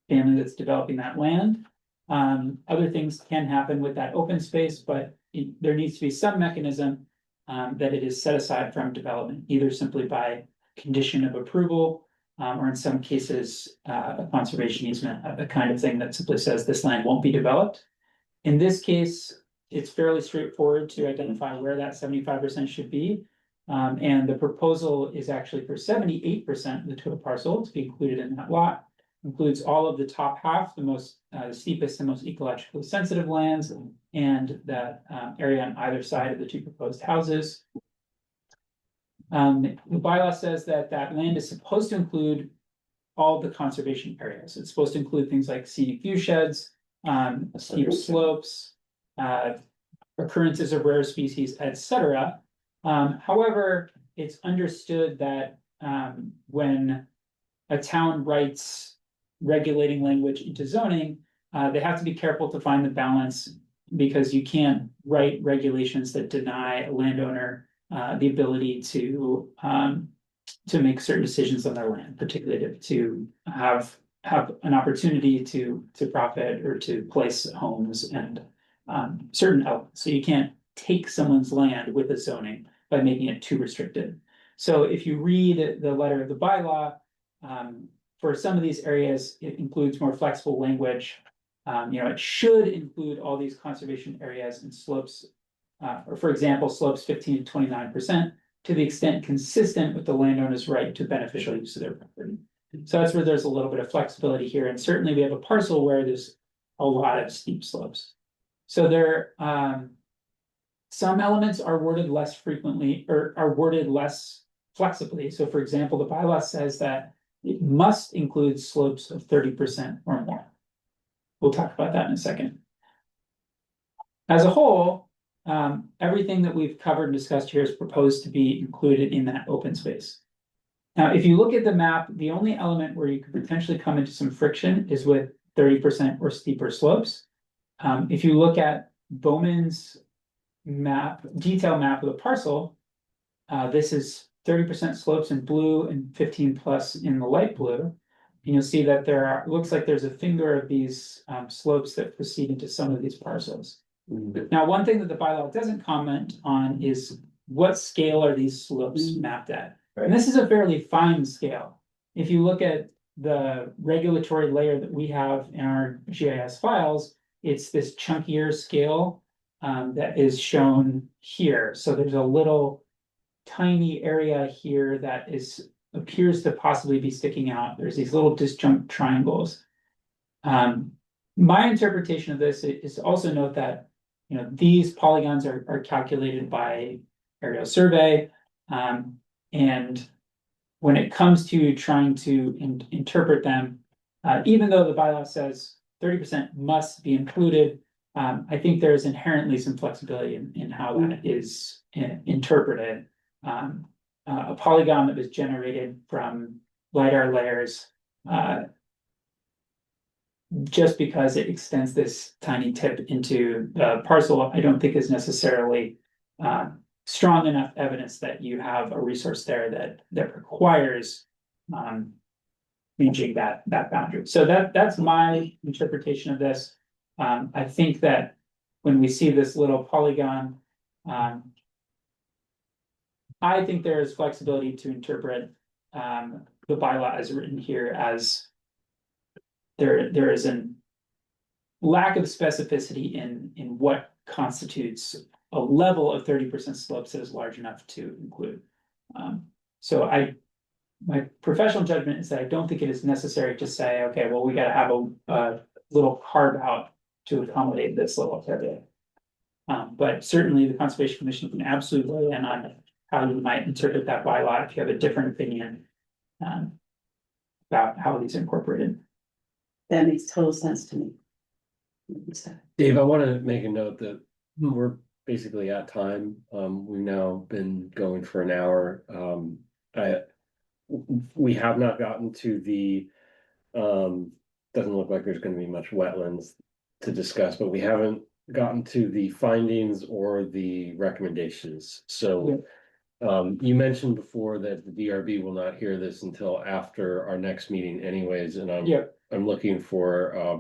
family that's developing that land. Other things can happen with that open space, but there needs to be some mechanism that it is set aside from development, either simply by condition of approval, or in some cases, a conservation easement, the kind of thing that simply says this land won't be developed. In this case, it's fairly straightforward to identify where that 75% should be. And the proposal is actually for 78% of the total parcel to be included in that lot. Includes all of the top half, the steepest and most ecologically sensitive lands, and that area on either side of the 2 proposed houses. The bylaw says that land is supposed to include all the conservation areas. It's supposed to include things like scenic view sheds, steep slopes, occurrences of rare species, etc. However, it's understood that when a town writes regulating language into zoning, they have to be careful to find the balance, because you can't write regulations that deny a landowner the ability to make certain decisions on their land, particularly to have an opportunity to profit or to place homes and certain elements. So you can't take someone's land with a zoning by making it too restricted. So if you read the letter of the bylaw, for some of these areas, it includes more flexible language. It should include all these conservation areas and slopes, or for example, slopes 15 to 29%, to the extent consistent with the landowner's right to beneficial use of their property. So that's where there's a little bit of flexibility here, and certainly we have a parcel where there's a lot of steep slopes. So there, some elements are worded less frequently, or are worded less flexibly. So for example, the bylaw says that it must include slopes of 30% or more. We'll talk about that in a second. As a whole, everything that we've covered and discussed here is proposed to be included in that open space. Now, if you look at the map, the only element where you could potentially come into some friction is with 30% or steeper slopes. If you look at Bowman's map, detail map of the parcel, this is 30% slopes in blue and 15 plus in the light blue. And you'll see that looks like there's a finger of these slopes that proceed into some of these parcels. Now, one thing that the bylaw doesn't comment on is what scale are these slopes mapped at? And this is a fairly fine scale. If you look at the regulatory layer that we have in our GIS files, it's this chunkier scale that is shown here. So there's a little tiny area here that appears to possibly be sticking out. There's these little disjunct triangles. My interpretation of this is to also note that these polygons are calculated by aerial survey. And when it comes to trying to interpret them, even though the bylaw says 30% must be included, I think there is inherently some flexibility in how that is interpreted. A polygon that was generated from LiDAR layers, just because it extends this tiny tip into the parcel, I don't think is necessarily strong enough evidence that you have a resource there that requires reaching that boundary. So that's my interpretation of this. I think that when we see this little polygon, I think there is flexibility to interpret the bylaw as written here as there is a lack of specificity in what constitutes a level of 30% slopes that is large enough to include. So my professional judgment is that I don't think it is necessary to say, okay, well, we got to have a little carve out to accommodate this little area. But certainly the Conservation Commission can absolutely weigh in on how you might interpret that bylaw if you have a different opinion about how these are incorporated. That makes total sense to me. Dave, I want to make a note that we're basically at time. We've now been going for an hour. We have not gotten to the, doesn't look like there's going to be much wetlands to discuss, but we haven't gotten to the findings or the recommendations. So you mentioned before that the DRB will not hear this until after our next meeting anyways, and I'm looking for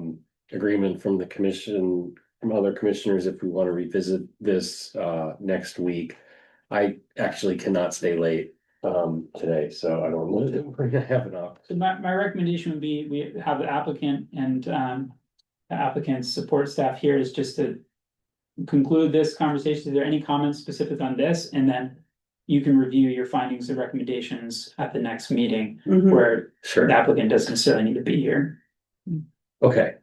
agreement from the commission, from other commissioners, if we want to revisit this next week. I actually cannot stay late today, so I don't know if we're gonna have an option. So my recommendation would be we have the applicant and the applicant's support staff here is just to conclude this conversation. Is there any comments specific on this? And then you can review your findings and recommendations at the next meeting where the applicant doesn't necessarily need to be here. Okay.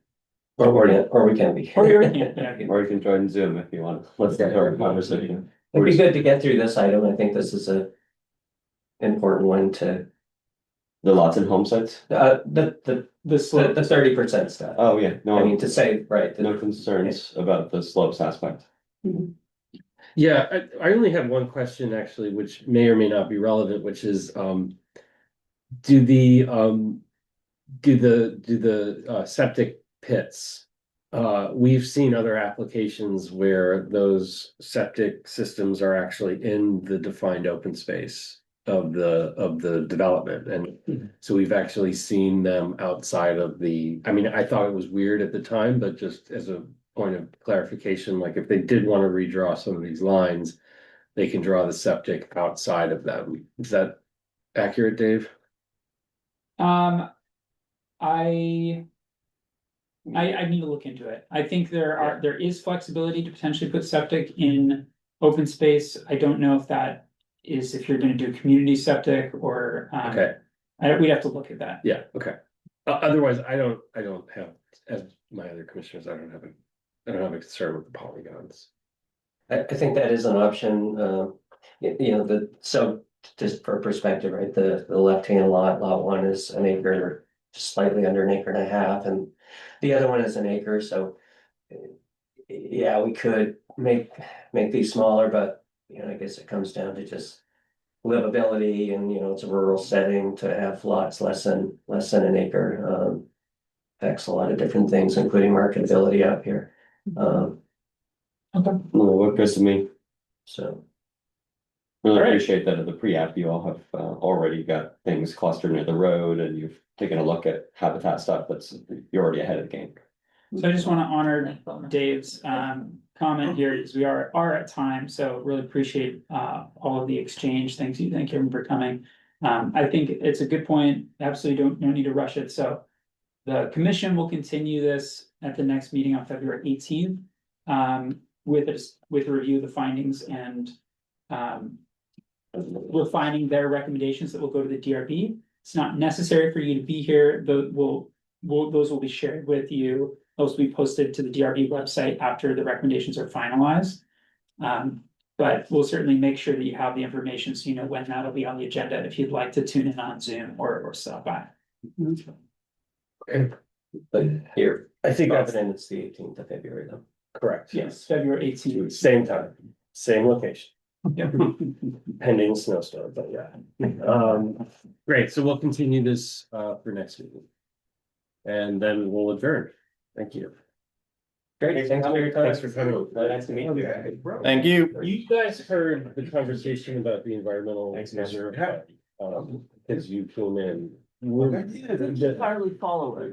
Or we can be. Or you can't. Or you can join Zoom if you want. Let's get our conversation. It'd be good to get through this item. I think this is a important one to The lots and home sites? the 30% stuff. Oh, yeah, I mean, no, to say, right. no concerns about the slopes aspect. Yeah, I only have one question actually, which may or may not be relevant, which is, do the septic pits, we've seen other applications where those septic systems are actually in the defined open space of the development, and so we've actually seen them outside of the, I mean, I thought it was weird at the time, but just as a point of clarification, like if they did want to redraw some of these lines, they can draw the septic outside of them. Is that accurate, Dave? I need to look into it. I think there is flexibility to potentially put septic in open space. I don't know if that is if you're going to do community septic or Okay. We'd have to look at that. Yeah, okay. Otherwise, I don't have, as my other commissioners, I don't have a concern with the polygons. I think that is an option, so just for perspective, right, the left-hand lot 1 is an acre, just slightly under an acre and a half, and the other one is an acre, so Yeah, we could make these smaller, but, you know, I guess it comes down to just livability and, you know, it's a rural setting to have lots less than an acre. Affects a lot of different things, including marketability out here. Well, what goes to me, So, really Alright. appreciate that at the pre-app, you all have already got things clustered near the road and you've taken a look at habitat stuff, you're already ahead of the game. So I just want to honor Dave's comment here, because we are at time, so really appreciate all of the exchange. Thank you everyone for coming. I think it's a good point. Absolutely don't need to rush it. So the commission will continue this at the next meeting on February 18th. With a review of the findings and refining their recommendations that will go to the DRB. It's not necessary for you to be here, those will be shared with you. Those will be posted to the DRB website after the recommendations are finalized. But we'll certainly make sure that you have the information so you know when that'll be on the agenda if you'd like to tune in on Zoom or stop by. but here, I think that's confident it's the 18th of February though. correct. Yes, February 18th. Same time, same location, Yep. pending snowstorm, but yeah. Great, so we'll continue this for next meeting. And then we'll adjourn. Thank you. Great, thanks for your time. Thanks for coming. Nice to meet you. Thank you. You guys heard the conversation about the environmental measure, because you came in. Hardly follow it.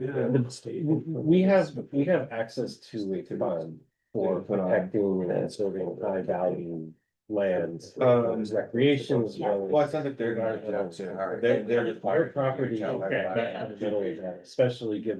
We have access to a fund for protecting and serving high value lands. Recreation as well. Well, I thought that they're. Their property, especially given